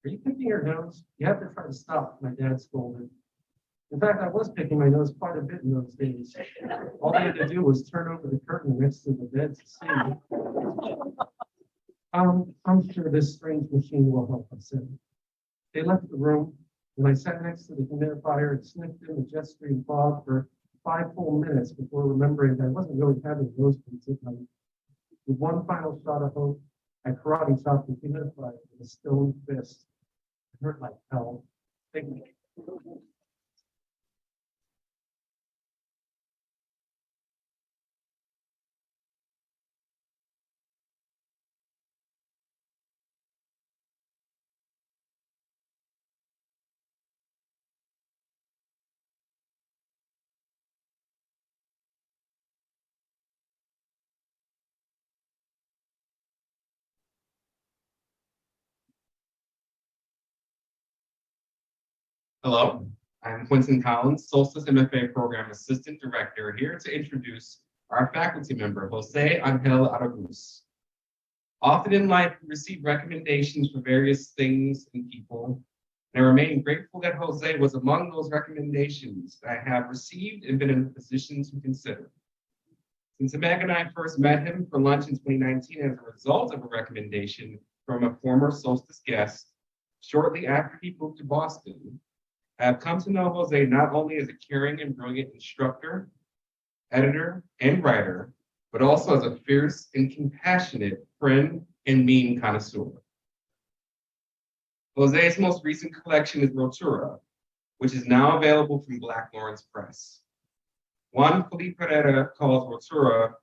Are you picking your nose? You have to try to stop, my dad scolded. In fact, I was picking my nose quite a bit in those days. All I had to do was turn over the curtain next to the bed to see. I'm sure this strange machine will help, I said. They left the room, and I sat next to the humidifier and sniffed in the jet stream fog for 5 full minutes before remembering that I wasn't really having nosebleeds at night. With one final shot of hope, I karate chopped the humidifier with a stone fist. It hurt like hell. Thank you. Hello, I'm Quentin Collins, Solstice MFA Program Assistant Director, here to introduce our faculty member, Jose Angel Araguz. Often in life, we receive recommendations for various things and people, and I remain grateful that Jose was among those recommendations that I have received and been in a position to consider. Since Meg and I first met him for lunch in 2019 as a result of a recommendation from a former Solstice guest, shortly after he moved to Boston, I have come to know Jose not only as a caring and brilliant instructor, editor, and writer, but also as a fierce and compassionate friend and meme connoisseur. Jose's most recent collection is Rotura, which is now available from Black Lawrence Press. Juan Felipe Pereira calls Rotura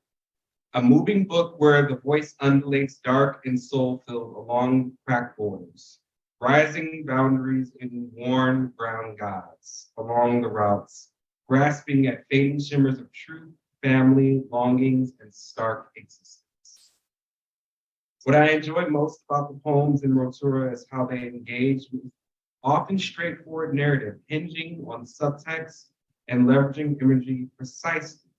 a moving book where the voice undulates dark and soul-filled along cracked borders, rising boundaries in worn brown gods along the routes, grasping at fading shimmers of truth, family, longings, and stark existence. What I enjoy most about the poems in Rotura is how they engage with often straightforward narrative, hinging on subtext and leveraging imagery precisely,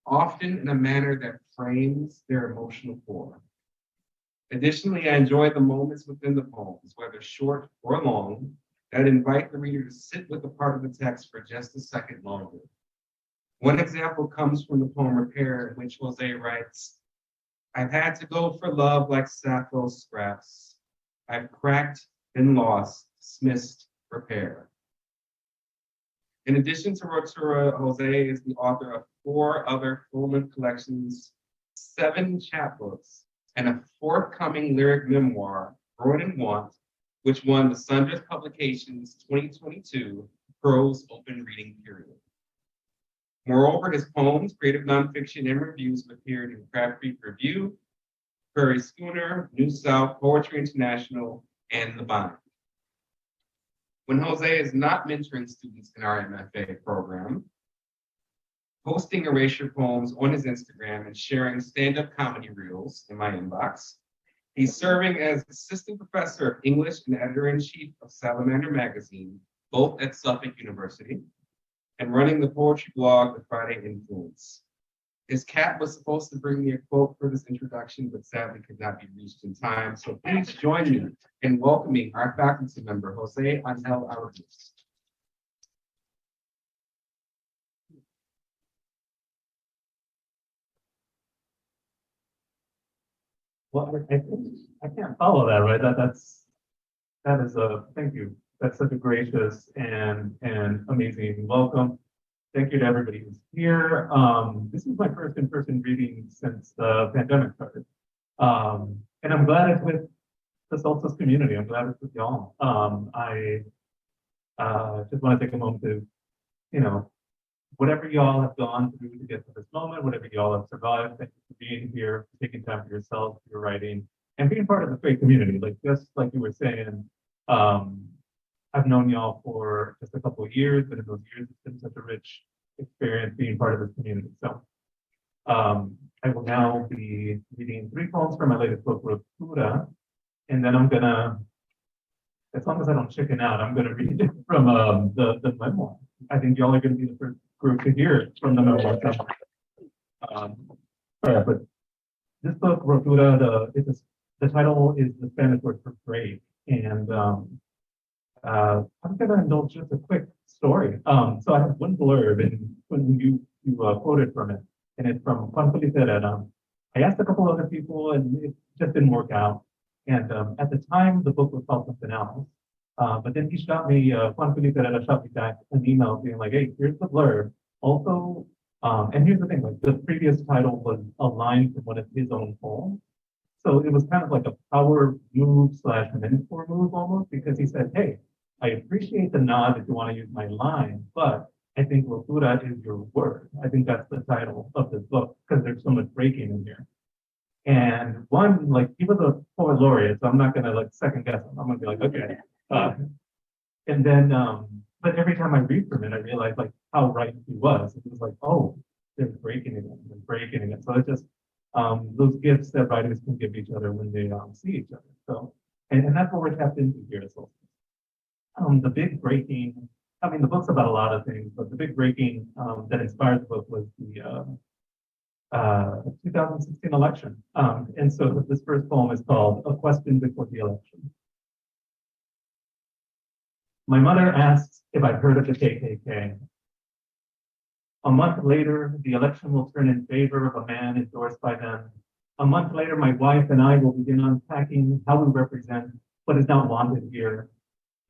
often in a manner that frames their emotional core. Additionally, I enjoy the moments within the poems, whether short or long, that invite the reader to sit with a part of the text for just a second longer. One example comes from the poem Repair, in which Jose writes, I've had to go for love like Sappho scraps. I've cracked, been lost, dismissed, repair. In addition to Rotura, Jose is the author of 4 other full-length collections 7 chapbooks, and a forthcoming lyric memoir, Growing in Want, which won the Sundress Publications 2022 Prose Open Reading Period. Moreover, his poems, creative nonfiction, and reviews have appeared in Crab Creek Review, Prairie Schooner, New South, Poetry International, and The Bind. When Jose is not mentoring students in our MFA program, posting erasure poems on his Instagram and sharing stand-up comedy reels in my inbox, he's serving as assistant professor of English and editor-in-chief of Salamander Magazine, both at Suffolk University, and running the poetry blog, The Friday Influence. His cat was supposed to bring me a quote for this introduction, but sadly could not be reached in time. So please join me in welcoming our faculty member, Jose Angel Araguz. Well, I think I can't follow that, right? That is a thank you. That's such a gracious and amazing welcome. Thank you to everybody who's here. This is my first in-person reading since the pandemic started. And I'm glad it's with the Solstice community. I'm glad it's with y'all. I just want to take a moment to, whatever y'all have gone through to get to this moment, whatever y'all have survived, thank you for being here, for taking time for yourself, for your writing, and being part of the great community. Like just like you were saying, I've known y'all for just a couple of years, but in those years, it's been such a rich experience being part of this community. So I will now be reading 3 poems from my latest book, Ruptura, and then I'm gonna, as long as I don't chicken out, I'm gonna read it from the memoir. I think y'all are gonna be the first group to hear it from the memoir. But this book, Ruptura, the title is the Spanish word for break, and I'm going to indulge just a quick story. So I have one blurb, and when you quoted from it, and it's from Juan Felipe Herrera. I asked a couple other people, and it just didn't work out. And at the time, the book was called something else. But then he shot me, Juan Felipe Herrera shot me back an email being like, hey, here's the blurb. Also, and here's the thing, like the previous title was a line from one of his own poems. So it was kind of like a power move / mentor move almost, because he said, hey, I appreciate the nod if you want to use my line, but I think Ruptura is your word. I think that's the title of this book because there's so much breaking in here. And one, like, he was a poet laureate, so I'm not going to like second guess him. I'm going to be like, okay. And then, but every time I read from it, I realize like how right he was. It was like, oh, there's breaking again, there's breaking again. So it's just those gifts that writers can give each other when they see each other. So, and that's what we're tapped into here as well. The big breaking, I mean, the book's about a lot of things, but the big breaking that inspired the book was the 2016 election. And so this first poem is called A Question Before the Election. My mother asks if I've heard of the KKK. A month later, the election will turn in favor of a man endorsed by them. A month later, my wife and I will begin unpacking how we represent what is not wanted here.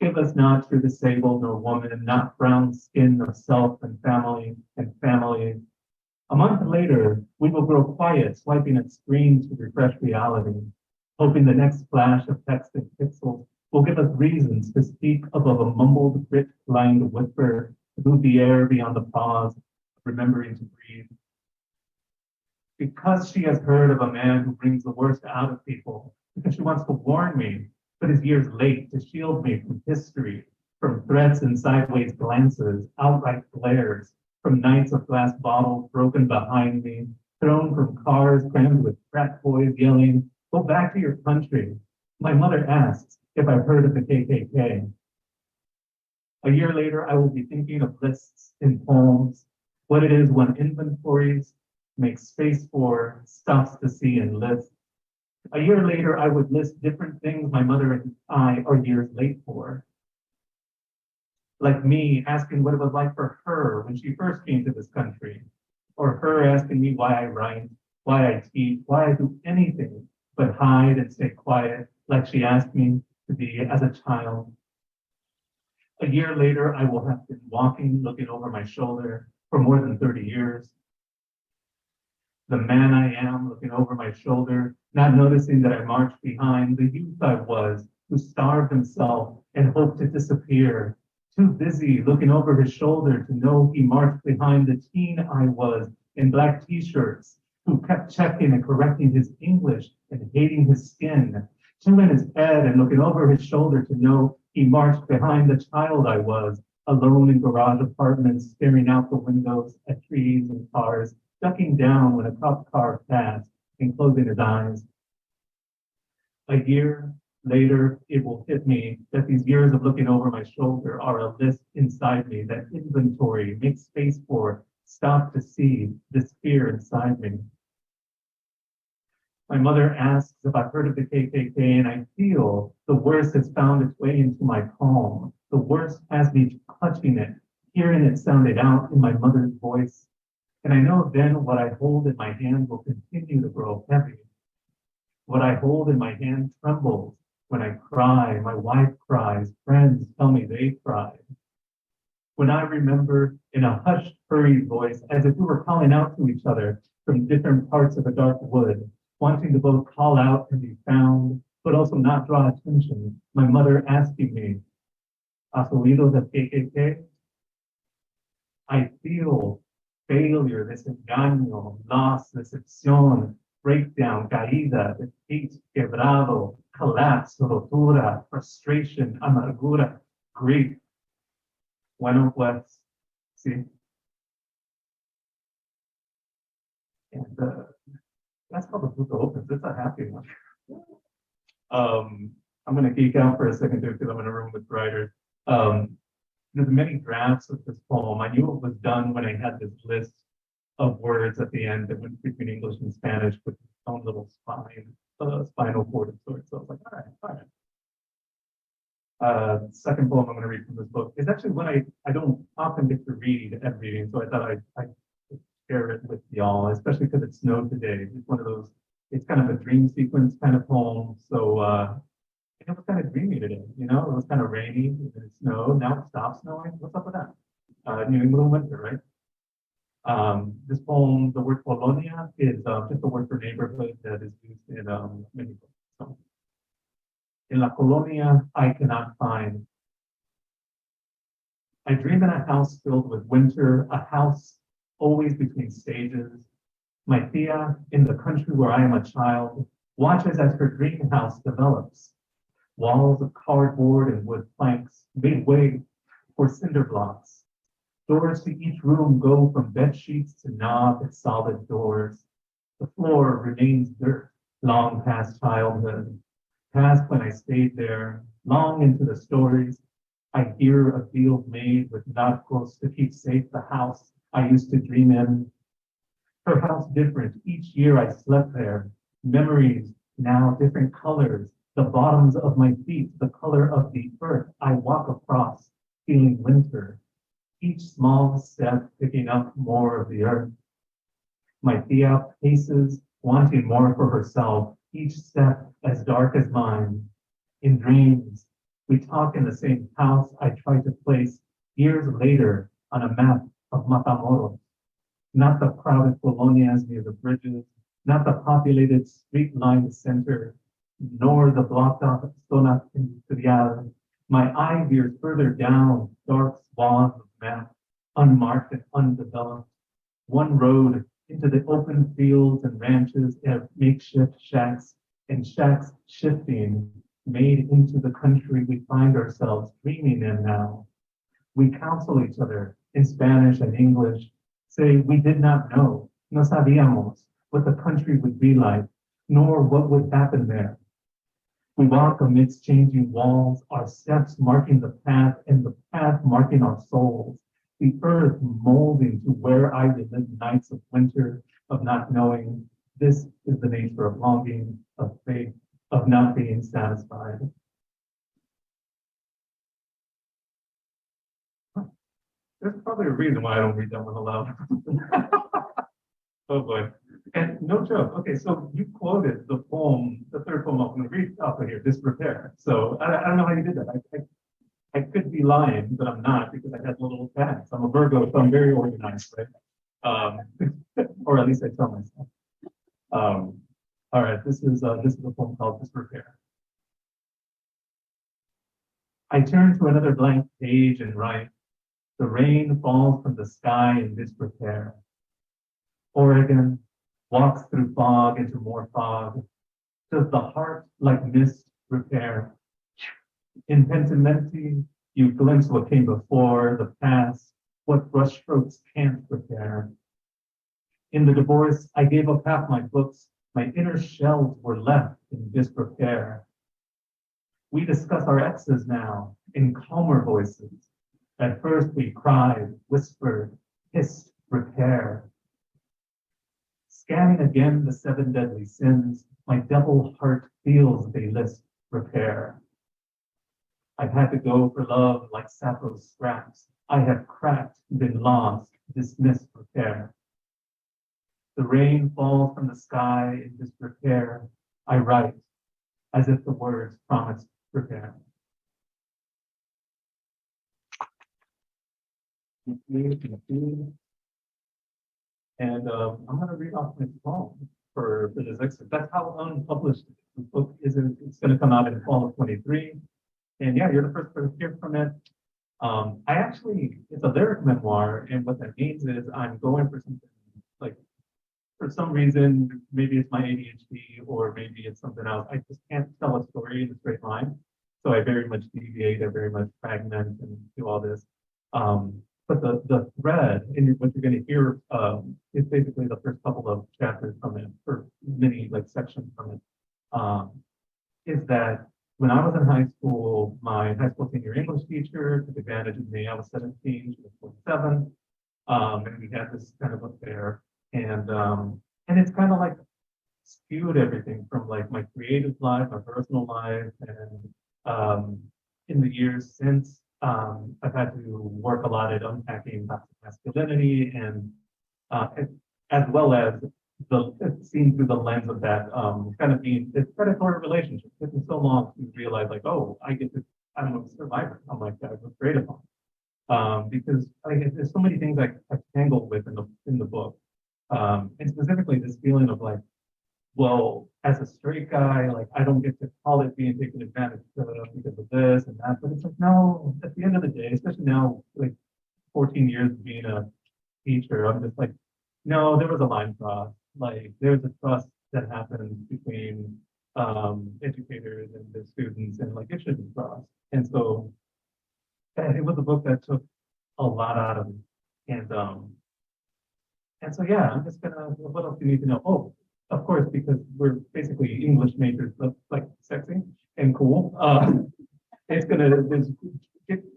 Give us not true disabled nor woman, not brown skin of self and family and families. A month later, we will grow quiet, swiping at screens to refresh reality, hoping the next flash of text and pixels will give us reasons to speak above a mumbled, grit-lined whisper, to move the air beyond the pause, remembering to breathe. Because she has heard of a man who brings the worst out of people, because she wants to warn me, but is years late to shield me from history, from threats and sideways glances, outright glares, from nights of glass bottles broken behind me, thrown from cars crammed with frat boys yelling, go back to your country. My mother asks if I've heard of the KKK. A year later, I will be thinking of lists in poems, what it is when inventories make space for, stops to see and list. A year later, I would list different things my mother and I are years late for. Like me asking what it was like for her when she first came to this country, or her asking me why I write, why I teach, why I do anything but hide and stay quiet, like she asked me to be as a child. A year later, I will have been walking, looking over my shoulder for more than 30 years. The man I am looking over my shoulder, not noticing that I marched behind the youth I was, who starved himself and hoped to disappear. Too busy looking over his shoulder to know he marched behind the teen I was in black t-shirts, who kept checking and correcting his English and hating his skin. Too in his head and looking over his shoulder to know he marched behind the child I was, alone in garage apartments, staring out the windows at trees and cars, ducking down when a cop car passed and closing his eyes. A year later, it will hit me that these years of looking over my shoulder are a list inside me that inventory, make space for, stop to see this fear inside me. My mother asks if I've heard of the KKK, and I feel the worst has found its way into my palm. The worst has me clutching it, hearing it sounded out in my mother's voice. And I know then what I hold in my hand will continue to grow heavy. What I hold in my hand trembles when I cry, my wife cries, friends tell me they cried. When I remember in a hushed, hurried voice, as if we were calling out to each other from different parts of a dark wood, wanting to both call out and be found, but also not draw attention, my mother asking me, ¿Has oído del KKK? I feel failure, desengaño, loss, decepción, breakdown, caída, defeat, quebrado, collapse, rotura, frustration, amargura, grief. Bueno, pues, sí. And that's how the book opens. It's a happy one. I'm going to geek out for a second too, because I'm in a room with writers. There's many drafts of this poem. I knew it was done when I had this list of words at the end that went between English and Spanish with its own little spinal cord of sorts. So I was like, all right. The second poem I'm going to read from this book is actually one I don't often get to read at reading, so I thought I'd share it with y'all, especially because it snowed today. It's one of those, it's kind of a dream sequence kind of poem. So it was kind of dreamy today, you know, it was kind of rainy and it snowed. Now it stopped snowing. What's up with that? New England winter, right? This poem, the word colonia is just a word for neighborhood that is used in many books. So, in La Colonia, I cannot find. I dream in a house filled with winter, a house always between stages. My tia, in the country where I am a child, watches as her dream house develops. Walls of cardboard and wood planks made way for cinder blocks. Doors to each room go from bed sheets to knobbed solid doors. The floor remains dirt, long past childhood, past when I stayed there, long into the stories. I hear a field made with narcos to keep safe the house I used to dream in. Her house different, each year I slept there. Memories now different colors. The bottoms of my feet, the color of the earth I walk across, feeling winter. Each small step picking up more of the earth. My tia paces, wanting more for herself, each step as dark as mine. In dreams, we talk in the same house I tried to place years later on a map of Matamoros. Not the crowded colonias near the bridges, not the populated street-lined center, nor the blocked-off zona industrial. My eye veers further down dark swaths of map, unmarked and undeveloped. One road into the open fields and ranches of makeshift shacks, and shacks shifting, made into the country we find ourselves dreaming in now. We counsel each other in Spanish and English, say we did not know, no sabíamos, what the country would be like, nor what would happen there. We walk amidst changing walls, our steps marking the path and the path marking our souls. The earth molding to where I relive nights of winter, of not knowing. This is the nature of longing, of faith, of not being satisfied. There's probably a reason why I don't read that one aloud. Oh boy. And no joke. Okay, so you quoted the poem, the third poem I'm going to read off of here, Disrepair. So I don't know how you did that. I could be lying, but I'm not because I had little tags. I'm a Virgo, so I'm very organized, right? Or at least I tell myself. All right, this is a poem called Disrepair. I turn to another blank page and write, the rain falls from the sky in disrepair. Oregon walks through fog into more fog. Does the heart like mist repair? In Pentimenti, you glimpse what came before, the past, what brushstrokes can't repair. In the divorce, I gave up half my books. My inner shelves were left in disrepair. We discuss our exes now in calmer voices. At first we cried, whispered, hissed, repair. Scanning again the 7 deadly sins, my devil heart feels they list repair. I've had to go for love like Sappho's scraps. I have cracked, been lost, dismissed repair. The rain falls from the sky in disrepair. I write as if the words promised repair. And I'm going to read off my poem for this excerpt. That's how unpublished the book is. It's going to come out in fall of 23. And yeah, you're the first to hear from it. It's a lyric memoir. And what that means is I'm going for something like, for some reason, maybe it's my ADHD or maybe it's something else. I just can't tell a story in a straight line. So I very much deviate, I very much fragment and do all this. But the thread in what you're going to hear is basically the first couple of chapters from it, or many like sections from it, is that when I was in high school, my high school senior English teacher took advantage of me. I was 17, she was 47, and we had this kind of affair. And it's kind of like skewed everything from like my creative life, my personal life, and in the years since, I've had to work a lot at unpacking masculinity and as well as seen through the lens of that kind of being this predatory relationship. It took me so long to realize like, oh, I'm a survivor. I'm like that was great upon. Because there's so many things I tangled with in the book. And specifically this feeling of like, well, as a straight guy, like I don't get to call it being taken advantage of because of this and that. But it's like, no, at the end of the day, especially now, like 14 years of being a teacher, I'm just like, no, there was a line crossed. Like there's a trust that happens between educators and their students, and like it should be crossed. And so it was a book that took a lot out of me. And so yeah, I'm just gonna, what else do you need to know? Oh, of course, because we're basically English majors, but like sexy and cool. There's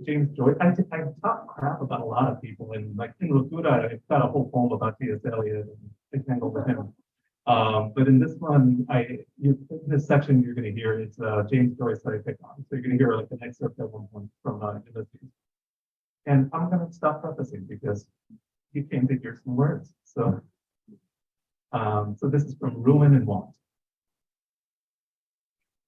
James Joyce. I talk crap about a lot of people, and like in Rotura, I've got a whole poem about T.S. Eliot and I tangled with him. But in this one, in this section you're going to hear it's James Joyce that I picked on. So you're going to hear like an excerpt at one point from Ulysses. And I'm going to stop prefacing because you came to hear some words. So this is from Ruin and Want.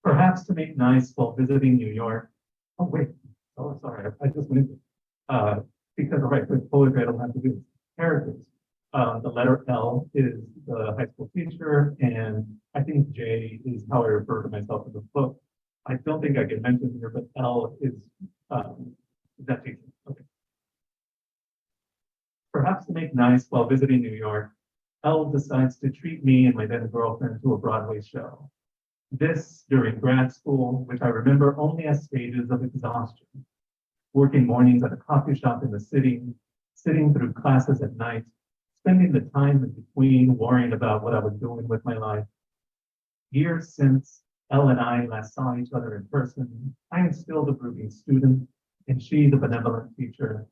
Perhaps to make nice while visiting New York. Oh, wait. Oh, sorry. I just went into because, all right, with poetry, I don't have to do this. Characters. The letter L is the high school teacher, and I think J is how I refer to myself in the book. I don't think I get mentioned here, but L is that teacher. Okay. Perhaps to make nice while visiting New York, Elle decides to treat me and my then girlfriend to a Broadway show. This during grad school, which I remember only as stages of exhaustion. Working mornings at a coffee shop in the city, sitting through classes at night, spending the time in between worrying about what I was doing with my life. Years since Elle and I last saw each other in person, I am still the brooding student, and she the benevolent teacher.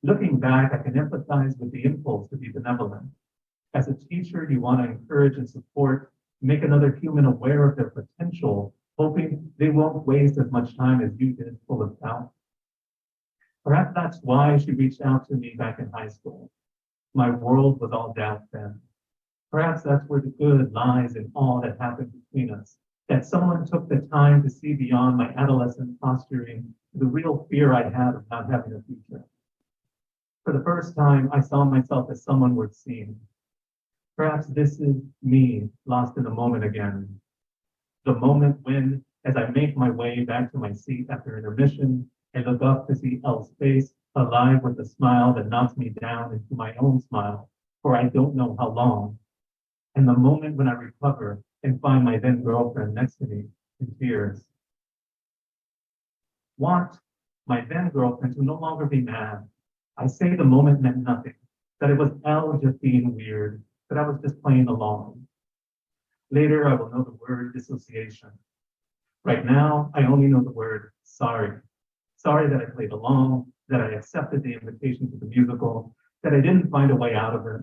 Looking back, I can empathize with the impulse to be benevolent. As a teacher, you want to encourage and support, make another human aware of their potential, hoping they won't waste as much time as you did full of doubt. Perhaps that's why she reached out to me back in high school. My world was all doubt then. Perhaps that's where the good lies in all that happened between us, that someone took the time to see beyond my adolescent posturing to the real fear I had of not having a future. For the first time, I saw myself as someone worth seeing. Perhaps this is me lost in the moment again. The moment when, as I make my way back to my seat after intermission, I look up to see Elle's face, alive with a smile that knocks me down into my own smile, for I don't know how long. And the moment when I recover and find my then girlfriend next to me in tears. Want my then girlfriend to no longer be mad. I say the moment meant nothing, that it was Elle just being weird, that I was just playing along. Later, I will know the word dissociation. Right now, I only know the word sorry. Sorry that I played along, that I accepted the invitation to the musical, that I didn't find a way out of it.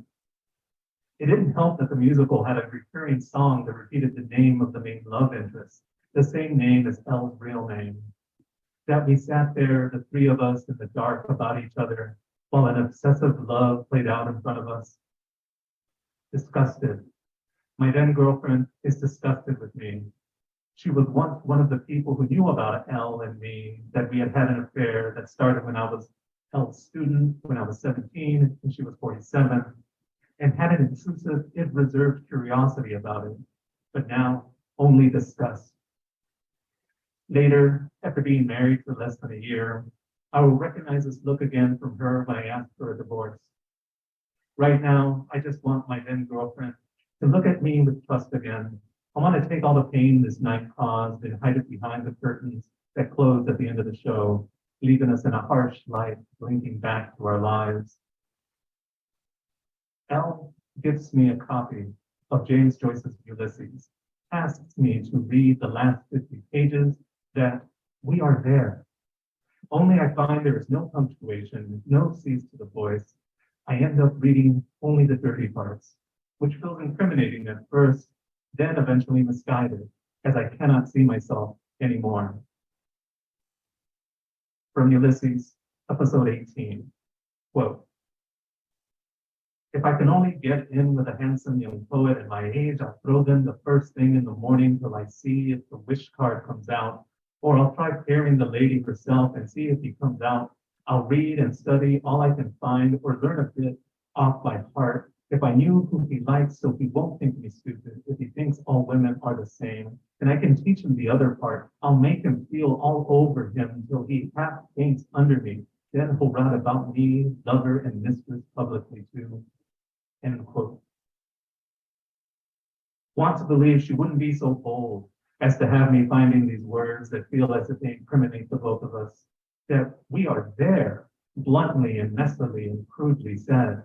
It didn't help that the musical had a recurring song that repeated the name of the main love interest, the same name as Elle's real name. That we sat there, the three of us, in the dark about each other, while an obsessive love played out in front of us. Disgusted. My then girlfriend is disgusted with me. She was once one of the people who knew about Elle and me, that we had had an affair that started when I was Elle's student, when I was 17 and she was 47, and had an intrusive, if reserved curiosity about it, but now only disgust. Later, after being married for less than a year, I will recognize this look again from her when I ask for a divorce. Right now, I just want my then girlfriend to look at me with trust again. I want to take all the pain this night caused and hide it behind the curtains that closed at the end of the show, leaving us in a harsh light, blinking back to our lives. Elle gives me a copy of James Joyce's Ulysses, asks me to read the last 50 pages, that we are there. Only I find there is no punctuation, no C's to the voice. I end up reading only the dirty parts, which feels incriminating at first, then eventually misguided, as I cannot see myself anymore. From Ulysses, episode 18, quote, if I can only get in with a handsome young poet at my age, I'll throw them the first thing in the morning till I see if the wish card comes out, or I'll try pairing the lady herself and see if he comes out. I'll read and study all I can find or learn a bit off by heart. If I knew who he likes so he won't think me stupid, if he thinks all women are the same, and I can teach him the other part, I'll make him feel all over him till he half faints under me. Then he'll write about me, lover and mistress publicly too. End quote. Want to believe she wouldn't be so bold as to have me finding these words that feel as if they incriminate the both of us, that we are there, bluntly and messily and crudely said.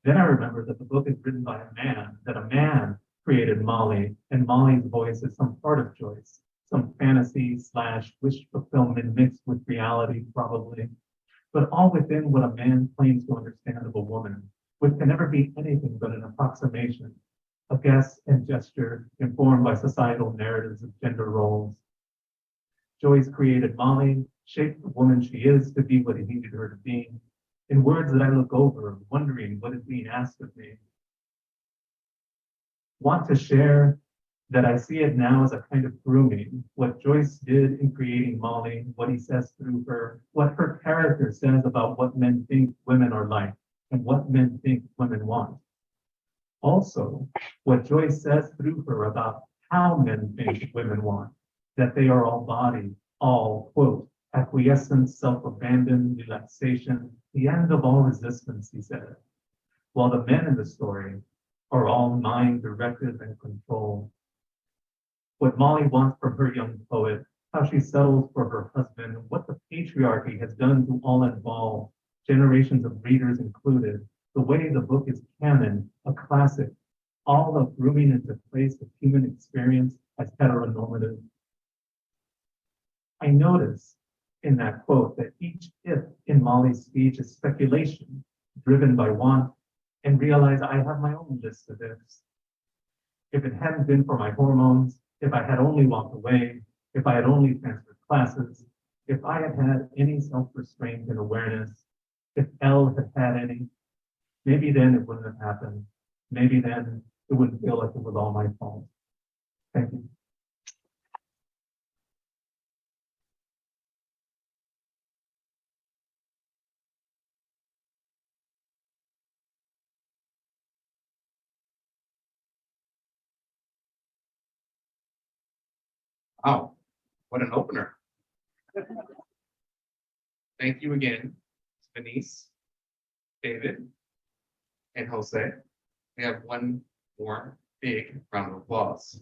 Then I remember that the book is written by a man, that a man created Molly, and Molly's voice is some part of Joyce, some fantasy / wish fulfillment mixed with reality, probably, but all within what a man claims to understand of a woman, which can never be anything but an approximation, a guess and gesture informed by societal narratives of gender roles. Joyce created Molly, shaped the woman she is to be what he needed her to be, in words that I look over, wondering what is being asked of me. Want to share that I see it now as a kind of grooming, what Joyce did in creating Molly, what he says through her, what her character says about what men think women are like, and what men think women want. Also, what Joyce says through her about how men think women want, that they are all body, all, quote, acquiescence, self-abandon, relaxation, the end of all resistance, he said, while the men in the story are all mind directed and controlled. What Molly wants from her young poet, how she settles for her husband, what the patriarchy has done to all involved, generations of readers included, the way the book is canon, a classic, all of grooming into place of human experience as heteronormative. I notice in that quote that each if in Molly's speech is speculation, driven by want, and realize I have my own list of ifs. If it hadn't been for my hormones, if I had only walked away, if I had only transferred classes, if I had had any self-restraint and awareness, if Elle had had any, maybe then it wouldn't have happened. Maybe then it wouldn't feel like it was all my fault. Thank you. Wow, what an opener. Thank you again, Venise, David, and Jose. We have one more big round of applause.